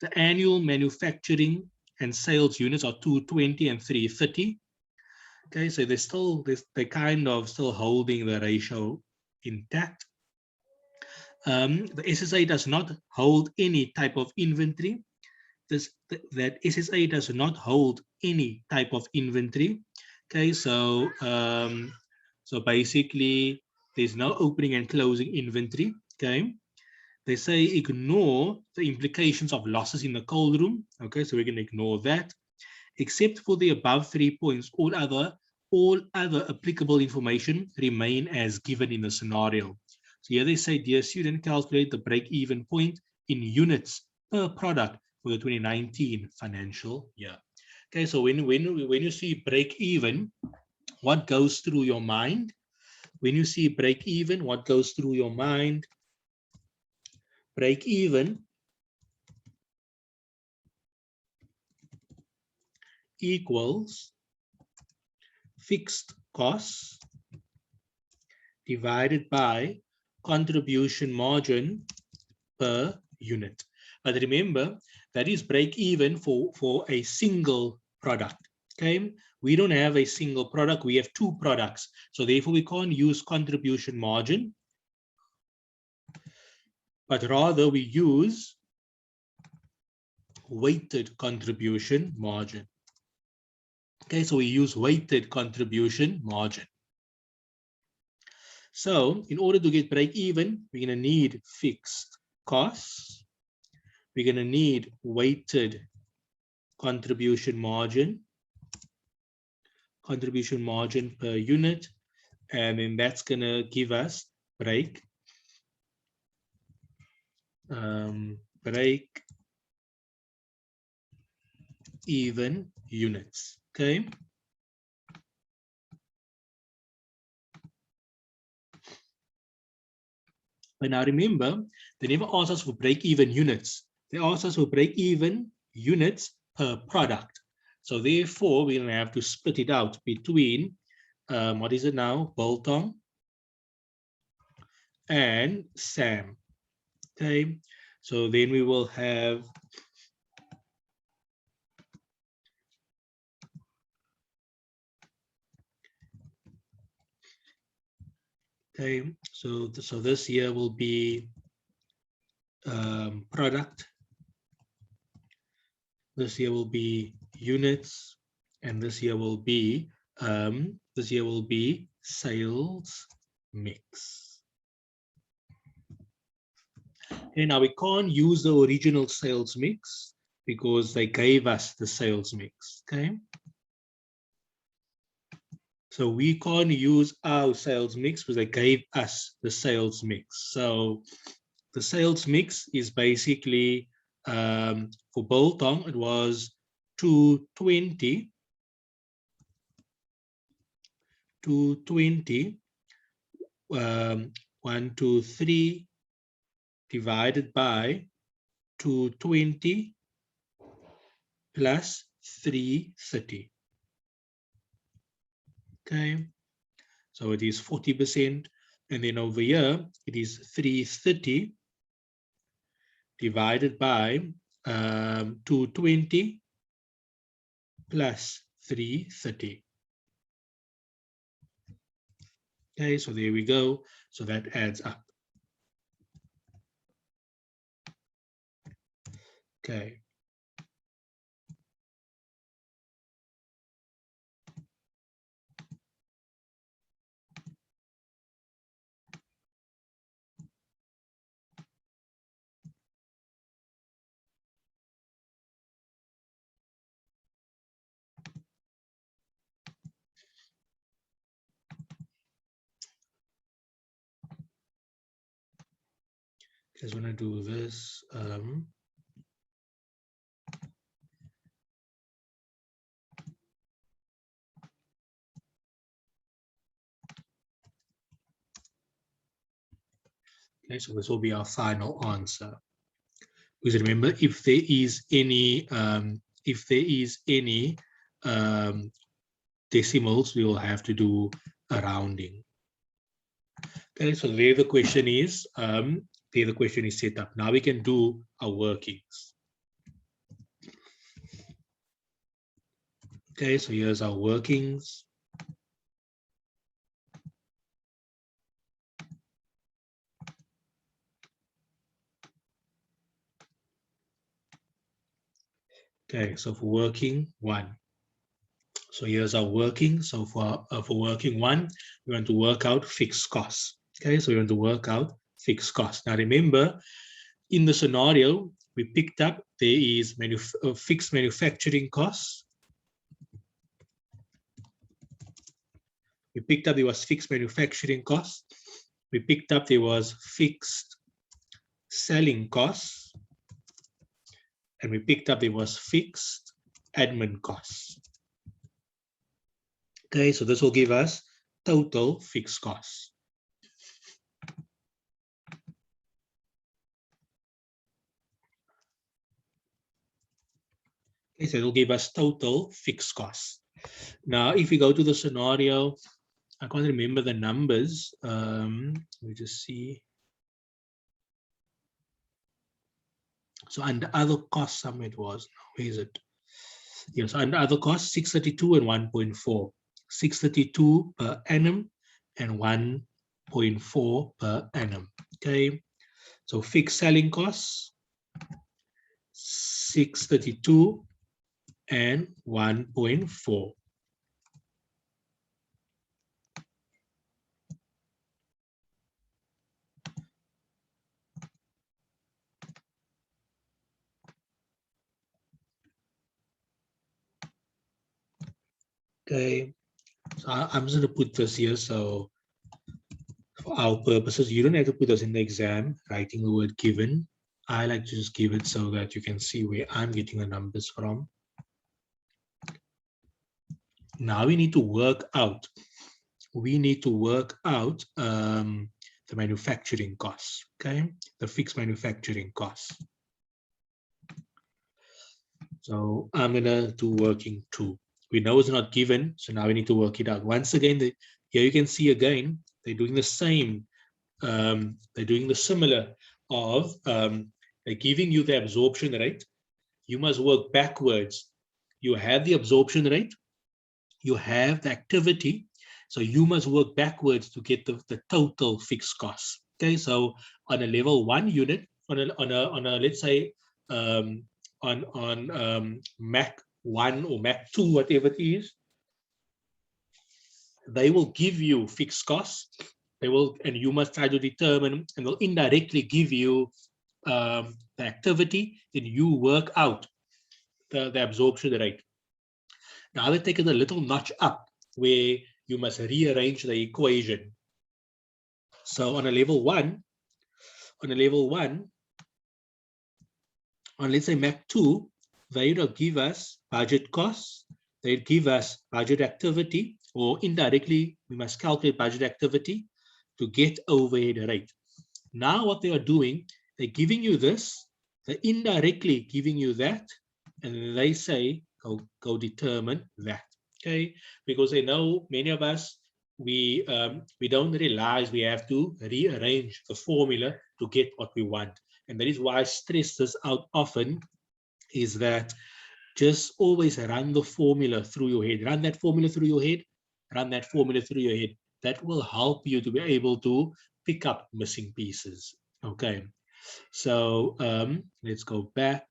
The annual manufacturing and sales units are 220 and 330. Okay, so they're kind of still holding the ratio intact. The SSA does not hold any type of inventory. That SSA does not hold any type of inventory. Okay, so so basically there's no opening and closing inventory. Okay, they say ignore the implications of losses in the cold room. Okay, so we're going to ignore that. Except for the above 3 points, all other applicable information remain as given in the scenario. So here they say, dear student, calculate the break-even point in units per product for the 2019 financial year. Okay, so when you see break even, what goes through your mind? When you see break even, what goes through your mind? Break even equals fixed costs divided by contribution margin per unit. But remember, that is break even for a single product. Okay, we don't have a single product, we have 2 products. So therefore we can't use contribution margin, but rather we use weighted contribution margin. Okay, so we use weighted contribution margin. So in order to get break even, we're going to need fixed costs. We're going to need weighted contribution margin per unit, and then that's going to give us break even units. Okay. But now remember, they never ask us for break-even units. They ask us for break-even units per product. So therefore, we're going to have to split it out between, what is it now? Biltong and SAM. Okay, so then we will have okay, so this here will be product. This here will be units, and this here will be sales mix. Okay, now we can't use the original sales mix because they gave us the sales mix. Okay, so we can't use our sales mix because they gave us the sales mix. So the sales mix is basically for biltong, it was 220, 123 divided by 220 plus 330. Okay, so it is 40%, and then over here it is 330 divided by 220 plus 330. Okay, so there we go. So that adds up. Okay. Just want to do this. Okay, so this will be our final answer. Because remember, if there is any decimals, we will have to do a rounding. Okay, so there the question is set up. Now we can do our workings. Okay, so here's our workings. Okay, so for working one. So here's our working. So for working one, we want to work out fixed costs. Okay, so we want to work out fixed costs. Now remember, in the scenario, we picked up there is fixed manufacturing costs. We picked up there was fixed manufacturing costs. We picked up there was fixed selling costs. And we picked up there was fixed admin costs. Okay, so this will give us total fixed costs. Okay, so it will give us total fixed costs. Now, if we go to the scenario, I can't remember the numbers. Let me just see. So under other costs, somewhere it was. Where is it? Yes, under other costs, 632 and 1.4. 632 per annum and 1.4 per annum. Okay, so fixed selling costs, 632 and 1.4. Okay, so I'm just going to put this here. So for our purposes, you don't have to put this in the exam, writing the word given. I like to just give it so that you can see where I'm getting the numbers from. Now we need to work out. The manufacturing costs, okay? The fixed manufacturing costs. So I'm gonna do working two. We know it's not given, so now we need to work it out. Once again, here you can see again, they're doing the same. They're doing the similar of, they're giving you the absorption rate. You must work backwards. You have the absorption rate. You have the activity. So you must work backwards to get the total fixed costs. Okay, so on a level 1 unit, on a let's say on MAC 1 or MAC 2, whatever it is, they will give you fixed costs. They will, and you must try to determine, and they'll indirectly give you the activity. Then you work out the absorption rate. Now let's take it a little notch up, where you must rearrange the equation. So on a level 1, on let's say MAC 2, they don't give us budget costs. They give us budget activity, or indirectly, we must calculate budget activity to get overhead rate. Now what they are doing, they're giving you this, they're indirectly giving you that, and they say, go determine that. Okay, because they know many of us, we don't realize we have to rearrange the formula to get what we want. And that is why I stress this out often, is that just always run the formula through your head. Run that formula through your head. Run that formula through your head. that will help you to be able to pick up missing pieces. Okay, so let's go back.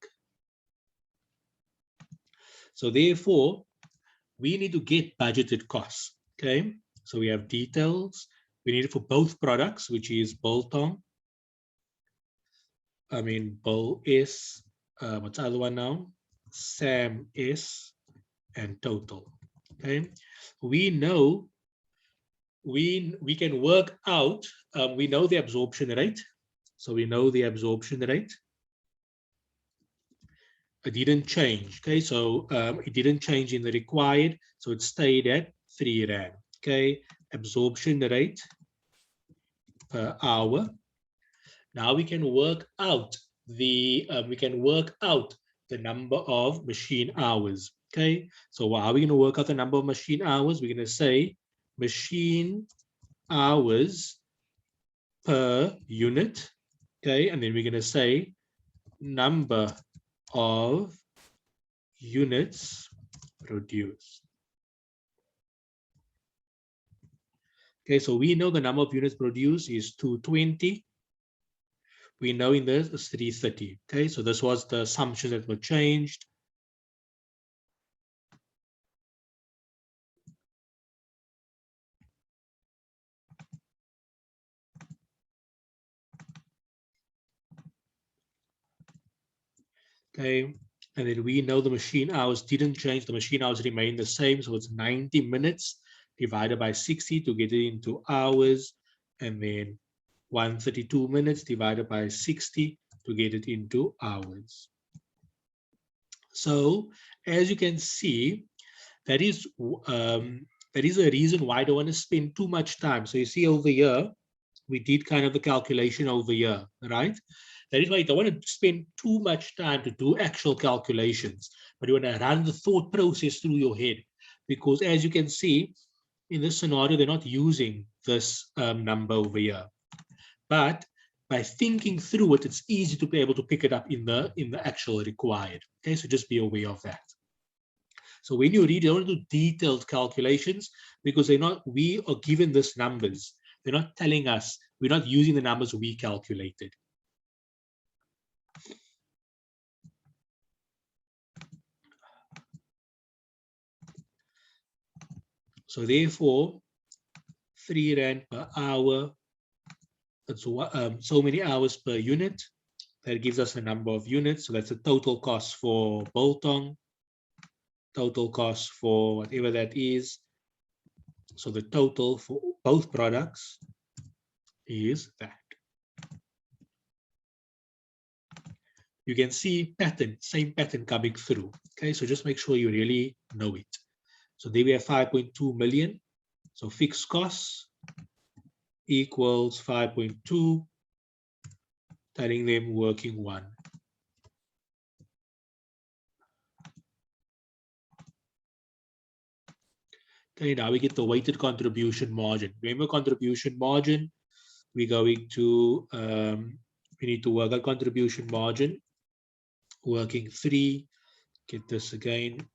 So therefore, we need to get budgeted costs. Okay, so we have details. We need it for both products, which is biltong. Bull is, what's the other one now? Sam is, and total. Okay, we know we can work out, we know the absorption rate. So we know the absorption rate. It didn't change. Okay, so it didn't change in the required, so it stayed at 3 Rand. Okay, absorption rate per hour. Now we can work out the number of machine hours. Okay, so how are we going to work out the number of machine hours? We're going to say machine hours per unit. Okay, and then we're going to say number of units produced. Okay, so we know the number of units produced is 220. We know in this is 330. Okay, so this was the assumptions that were changed. Okay, and then we know the machine hours didn't change. The machine hours remain the same. So it's 90 minutes divided by 60 to get it into hours. And then 132 minutes divided by 60 to get it into hours. So as you can see, that is a reason why I don't want to spend too much time. So you see over here, we did kind of the calculation over here, right? That is why you don't want to spend too much time to do actual calculations, but you want to run the thought process through your head. Because as you can see, in this scenario, they're not using this number over here. But by thinking through it, it's easy to be able to pick it up in the actual required. Okay, so just be aware of that. So when you read, you don't do detailed calculations because we are given this numbers. They're not telling us, we're not using the numbers we calculated. So therefore, 3 Rand per hour, that's so many hours per unit. That gives us a number of units. So that's the total cost for biltong, total cost for whatever that is. So the total for both products is that. You can see pattern, same pattern coming through. Okay, so just make sure you really know it. So there we have 5.2 million. So fixed costs equals 5.2, telling them working 1. Okay, now we get the weighted contribution margin. Remember contribution margin, we're going to, we need to work on contribution margin, working 3, get this again.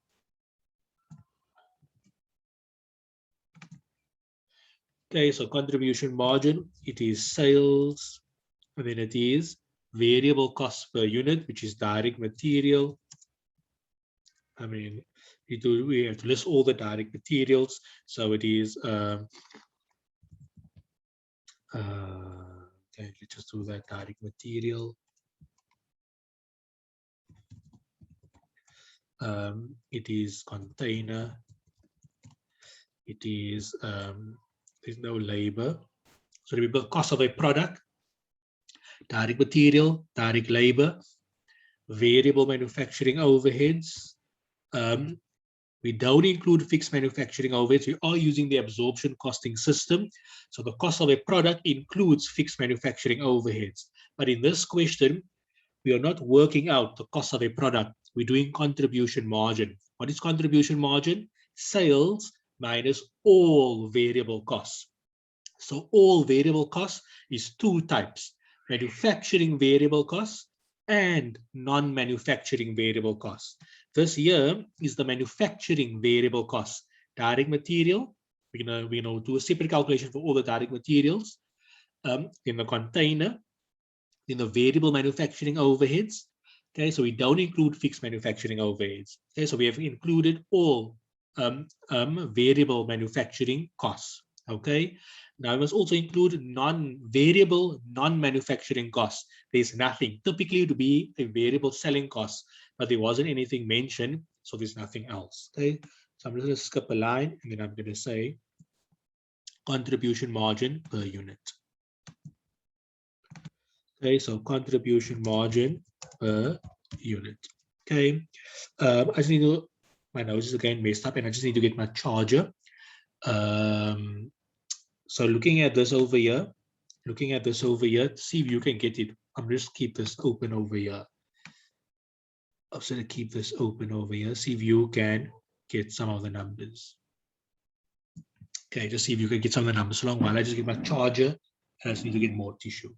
Okay, so contribution margin, it is sales, and then it is variable cost per unit, which is direct material. We have to list all the direct materials. So it is, okay, let's just do that direct material. It is container. It is, there's no labor. So remember cost of a product, direct material, direct labor, variable manufacturing overheads. We don't include fixed manufacturing overheads. We are using the absorption costing system. So the cost of a product includes fixed manufacturing overheads. But in this question, we are not working out the cost of a product. We're doing contribution margin. What is contribution margin? Sales minus all variable costs. So all variable costs is 2 types, manufacturing variable costs and non-manufacturing variable costs. This here is the manufacturing variable costs, direct material, we're gonna do a separate calculation for all the direct materials, then the container, then the variable manufacturing overheads. Okay, so we don't include fixed manufacturing overheads. Okay, so we have included all variable manufacturing costs. Okay, now we must also include non-variable, non-manufacturing costs. There's nothing typically to be a variable selling cost, but there wasn't anything mentioned, so there's nothing else. Okay, so I'm just going to skip a line and then I'm going to say contribution margin per unit. Okay, so contribution margin per unit. Okay, I just need to, my nose is again messed up and I just need to get my charger. So looking at this over here, see if you can get it. I'm just keep this open over here. I'm just going to keep this open over here. See if you can get some of the numbers. Okay, just see if you can get some of the numbers. So long while I just get my charger, and I just need to get more tissue.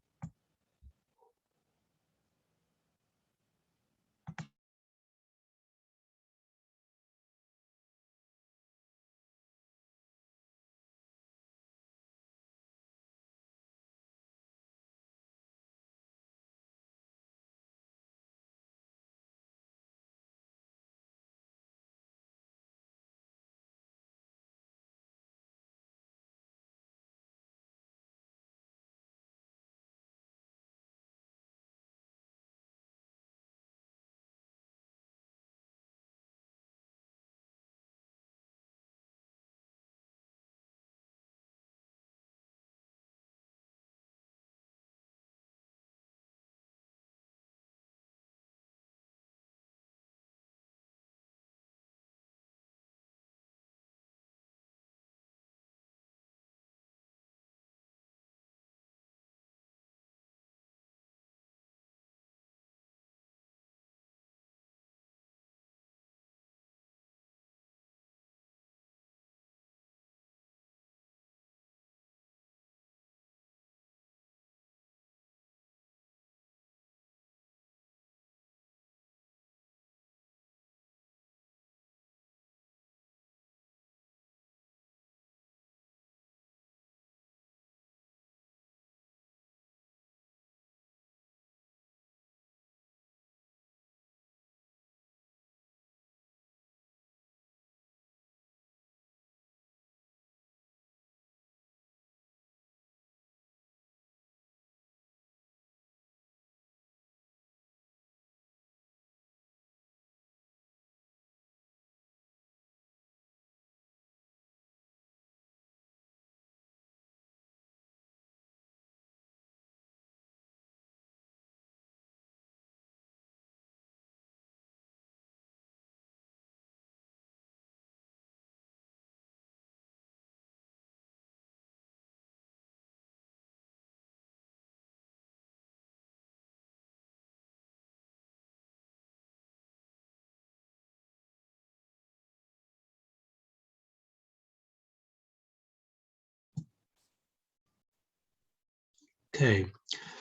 Okay,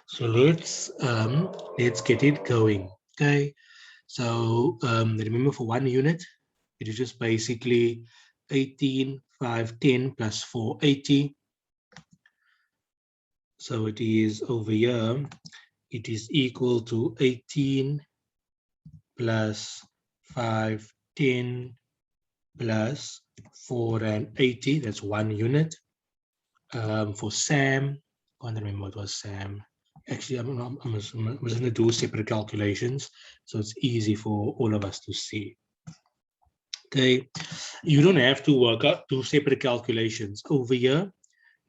so let's get it going. Okay, so remember for 1 unit, it is just basically 18,510 plus 480. So it is over here, it is equal to 18 plus 510 plus 480. That's 1 unit. For Sam, I can't remember what was Sam. Actually, I'm just going to do separate calculations so it's easy for all of us to see. Okay, you don't have to work out 2 separate calculations. Over here,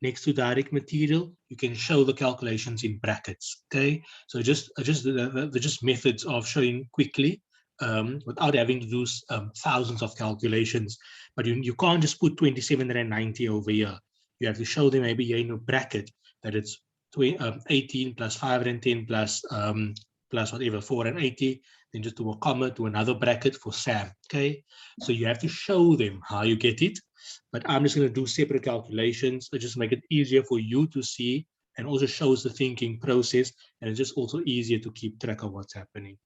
next to direct material, you can show the calculations in brackets. Okay, so they're just methods of showing quickly without having to do thousands of calculations. But you can't just put 2790 over here. You have to show them maybe here in a bracket that it's 18 plus 510 plus plus whatever 480. Then just do a comma to another bracket for Sam. Okay, so you have to show them how you get it. But I'm just going to do separate calculations to just make it easier for you to see and also shows the thinking process. And it's just also easier to keep track of what's happening.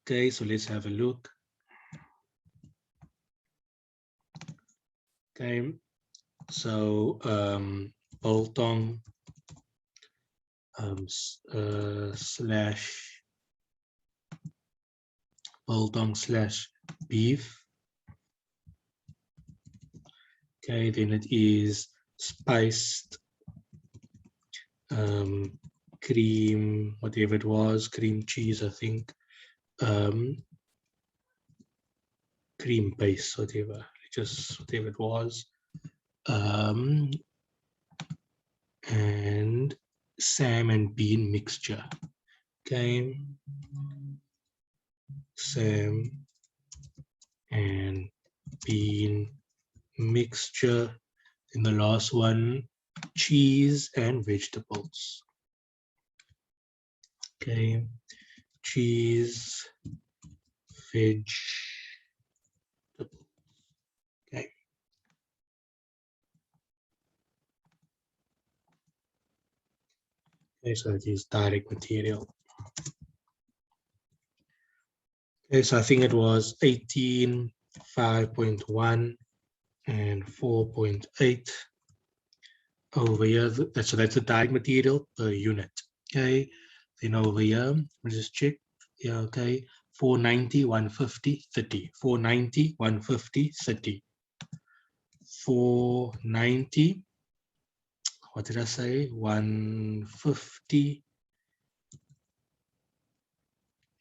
Okay, so let's have a look. Okay, so biltong slash biltong slash beef. Okay, then it is spiced cream, whatever it was, cream cheese, I think, cream base, whatever, just whatever it was, and Sam and bean mixture. Okay, Sam and bean mixture. In the last one, cheese and vegetables. Okay, cheese, veg. Okay. Okay, so it is direct material. Okay, so I think it was 18, 5.1, and 4.8 over here. So that's the direct material per unit. Okay, then over here, let me just check. Yeah, okay, 490, 150, 30. 490, 150, 30. 490, what did I say? 150,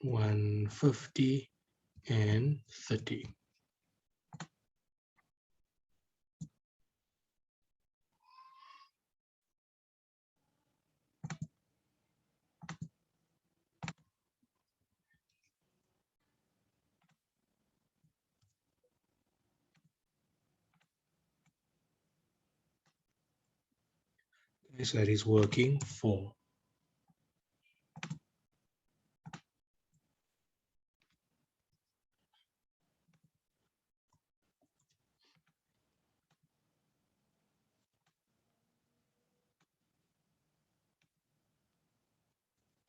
150, and 30. Okay, so that is working for.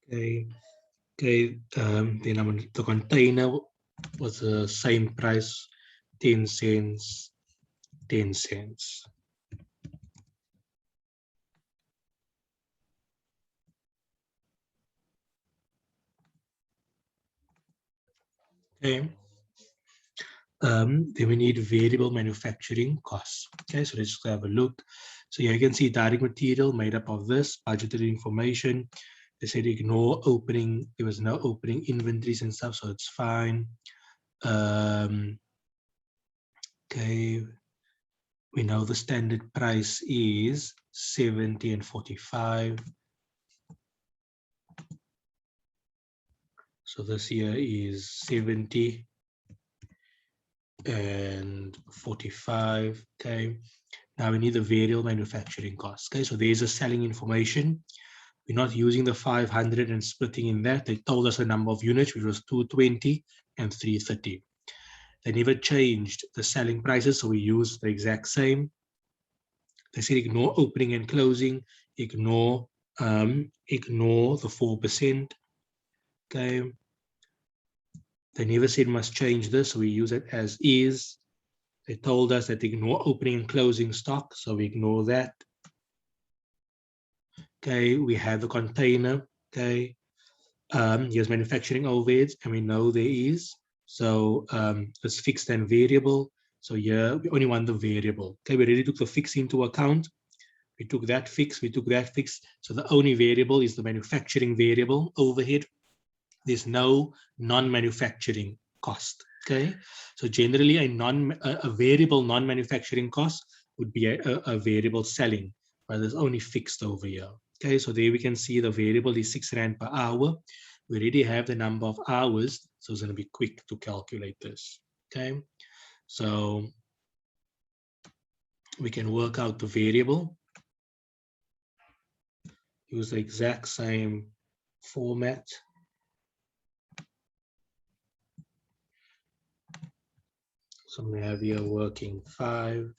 Okay, okay, then the container was the same price, 10 cents, 10 cents. Okay. Then we need variable manufacturing costs. Okay, so let's just have a look. So here you can see direct material made up of this, budgetary information. They said ignore opening, there was no opening inventories and stuff, so it's fine. Okay, we know the standard price is 70 and 45. So this here is 70 and 45. Okay, now we need the variable manufacturing costs. Okay, so there's a selling information. We're not using the 500 and splitting in that. They told us the number of units, which was 220 and 330. They never changed the selling prices, so we use the exact same. They said ignore opening and closing, ignore the 4%. Okay. They never said must change this, so we use it as is. They told us that ignore opening and closing stock, so we ignore that. Okay, we have the container. Okay, here's manufacturing overheads, and we know there is. So it's fixed and variable. So here we only want the variable. Okay, we already took the fix into account. We took that fix, we took that fix. So the only variable is the manufacturing variable overhead. There's no non-manufacturing cost. Okay, so generally a variable non-manufacturing cost would be a variable selling, but there's only fixed over here. Okay, so there we can see the variable is 6 Rand per hour. We already have the number of hours, so it's going to be quick to calculate this. Okay, so we can work out the variable, use the exact same format. So we have here working 5.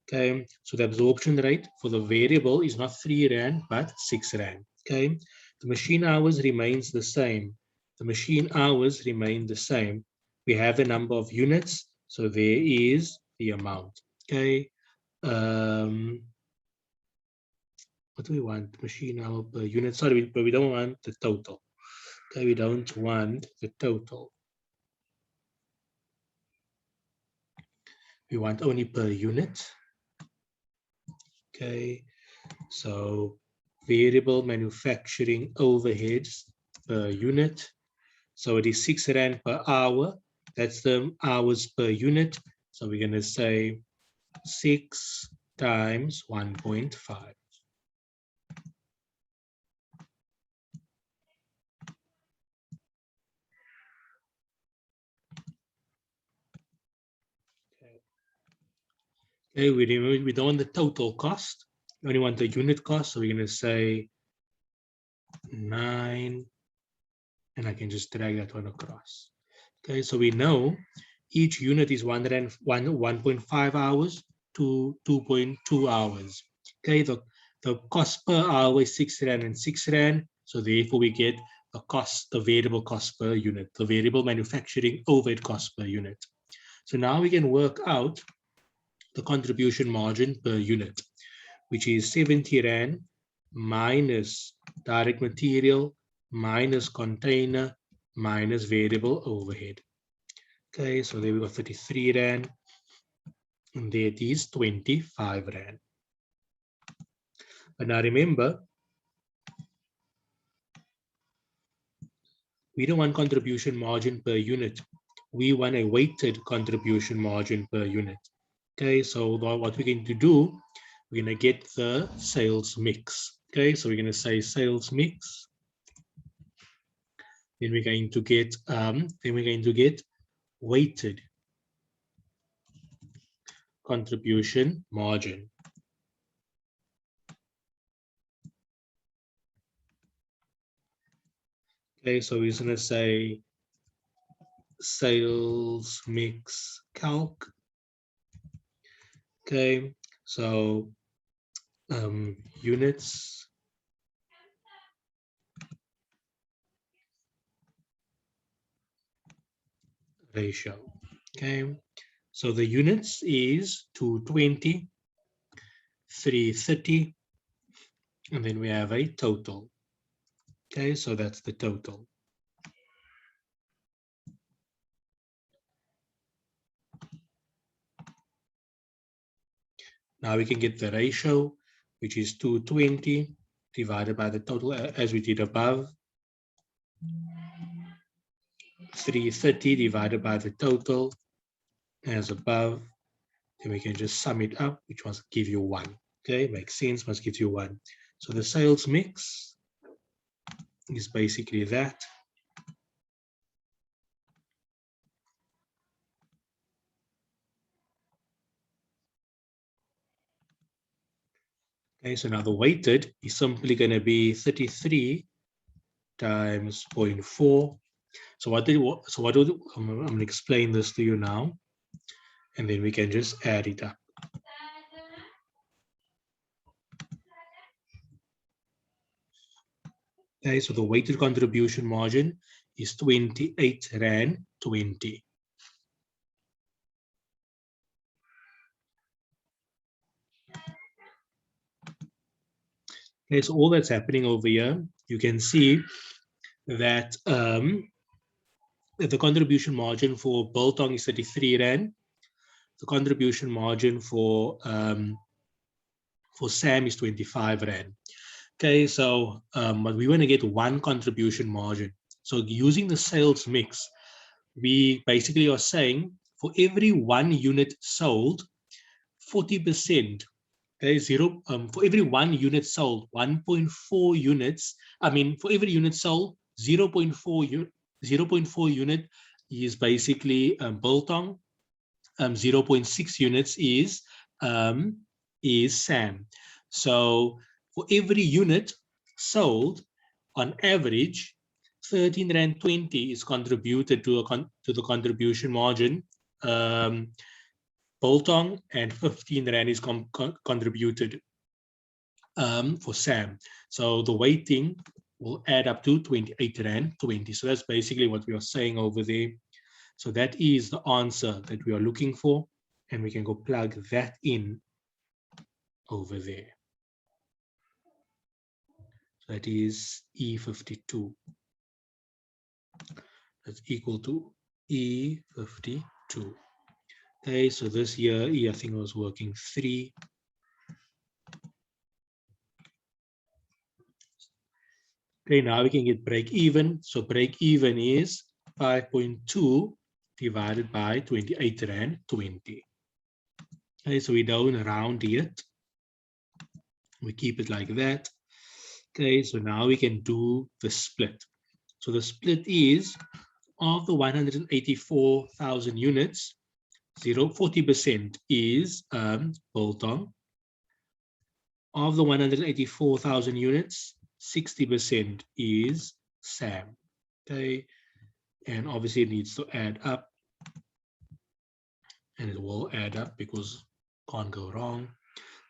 Okay, so the absorption rate for the variable is not 3 Rand, but 6 Rand. Okay, the machine hours remains the same. The machine hours remain the same. We have the number of units, so there is the amount. Okay. What do we want? Machine hour per unit. Sorry, but we don't want the total. Okay, we don't want the total. We want only per unit. Okay, so variable manufacturing overheads per unit. So it is 6 Rand per hour. That's the hours per unit. So we're going to say 6 times 1.5. Okay, we don't want the total cost. We only want the unit cost. So we're going to say 9, and I can just drag that one across. Okay, so we know each unit is 1.5 hours to 2.2 hours. Okay, the cost per hour is 6 Rand and 6 Rand. So therefore we get the cost, the variable cost per unit, the variable manufacturing overhead cost per unit. So now we can work out the contribution margin per unit, which is 70 Rand minus direct material minus container minus variable overhead. Okay, so there we go 33 Rand, and there it is 25 Rand. But now remember, we don't want contribution margin per unit. We want a weighted contribution margin per unit. Okay, so what we're going to do, we're going to get the sales mix. Okay, so we're going to say sales mix. Then we're going to get weighted contribution margin. Okay, so we're going to say sales mix calc. Okay, so units ratio. Okay, so the units is 220, 330, and then we have a total. Okay, so that's the total. Now we can get the ratio, which is 220 divided by the total as we did above. 330 divided by the total as above. Then we can just sum it up, which must give you 1. Okay, makes sense, must give you 1. So the sales mix is basically that. Okay, so now the weighted is simply going to be 33 times 0.4. So I'm going to explain this to you now, and then we can just add it up. Okay, so the weighted contribution margin is 28 Rand 20. Okay, so all that's happening over here, you can see that the contribution margin for biltong is 33 Rand. The contribution margin for SAM is 25 Rand. Okay, so but we want to get one contribution margin. So using the sales mix, we basically are saying for every 1 unit sold, 40%. Okay, for every 1 unit sold, 1.4 units. I mean, for every unit sold, 0.4 unit is basically biltong. 0.6 units is SAM. So for every unit sold, on average, 13 Rand 20 is contributed to the contribution margin. Biltong and 15 Rand is contributed for SAM. So the weighting will add up to 28 Rand 20. So that's basically what we are saying over there. So that is the answer that we are looking for. and we can go plug that in over there. So that is E52. That's equal to E52. Okay, so this year, E, I think I was working 3. Okay, now we can get break even. So break even is 5.2 divided by 28 Rand 20. Okay, so we don't round it. We keep it like that. Okay, so now we can do the split. So the split is of the 184,000 units, 40% is Biltong. Of the 184,000 units, 60% is SAM. Okay, and obviously it needs to add up, and it will add up because can't go wrong.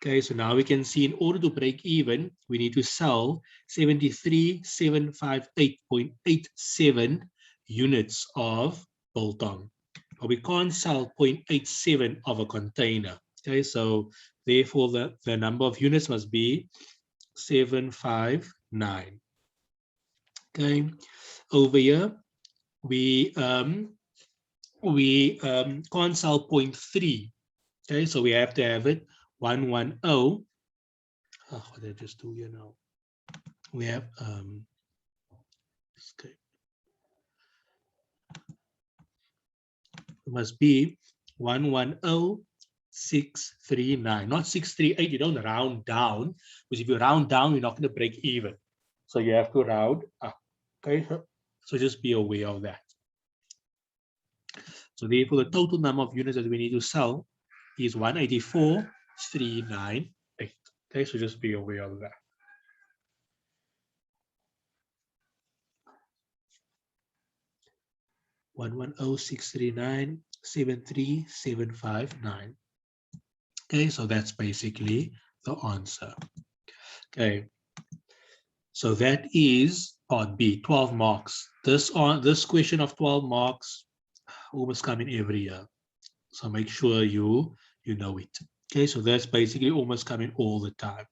Okay, so now we can see in order to break even, we need to sell 73,758.87 units of Biltong. But we can't sell 0.87 of a container. Okay, so therefore the number of units must be 759. Okay, over here we can't sell 0.3. Okay, so we have to have it 110. Oh, what did I just do here now? We have okay. It must be 110639, not 638. You don't round down, because if you round down, you're not going to break even. So you have to round up. Okay, so just be aware of that. So therefore, the total number of units that we need to sell is 184,398. Okay, so just be aware of that. One 110,639,73759. Okay, so that's basically the answer. Okay, so that is part B, 12 marks. This question of 12 marks almost come in every year. So make sure you know it. Okay, so that's basically almost coming all the time.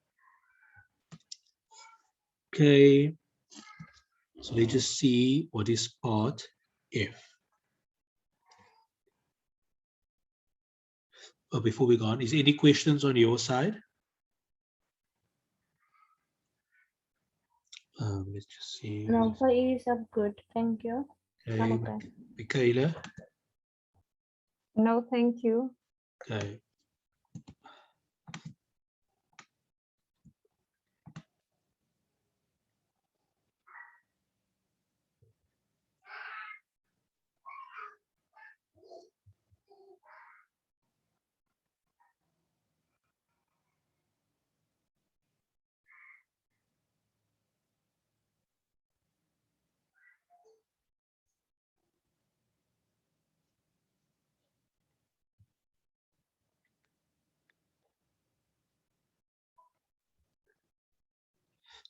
Okay, so let's just see what is part F. Before we go on, is there any questions on your side? Let's just see. No, for ease, I'm good. Thank you. Okay, I'm okay. Michaela. No, thank you. Okay.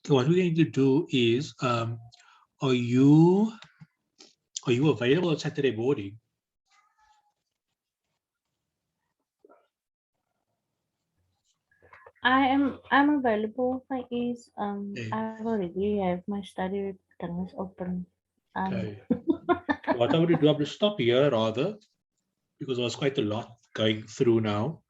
So what we're going to do is, are you available on Saturday morning? I'm available for ease. Okay. I've already have my study things open. Okay. What I'm going to do, I'm going to stop here rather, because there was quite a lot going through now.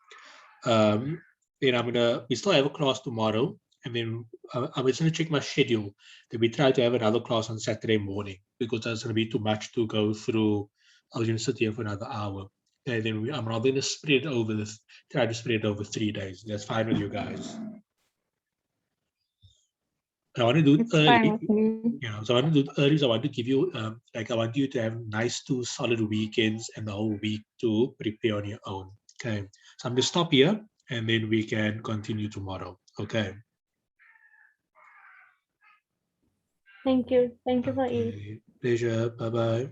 Then we still have a class tomorrow, and then I'm just going to check my schedule. Then we try to have another class on Saturday morning, because that's going to be too much to go through. I was going to sit here for another hour. And then I'm rather going to spread over try to spread it over 3 days. That's fine with you guys. I want to do it It's early. fine with me. Yeah, so I want to do it early. So I want to give you, I want you to have nice 2 solid weekends and the whole week to prepare on your own. Okay, so I'm going to stop here, and then we can continue tomorrow. Okay. Thank you. Thank you for ease. Okay. Pleasure. Bye-bye.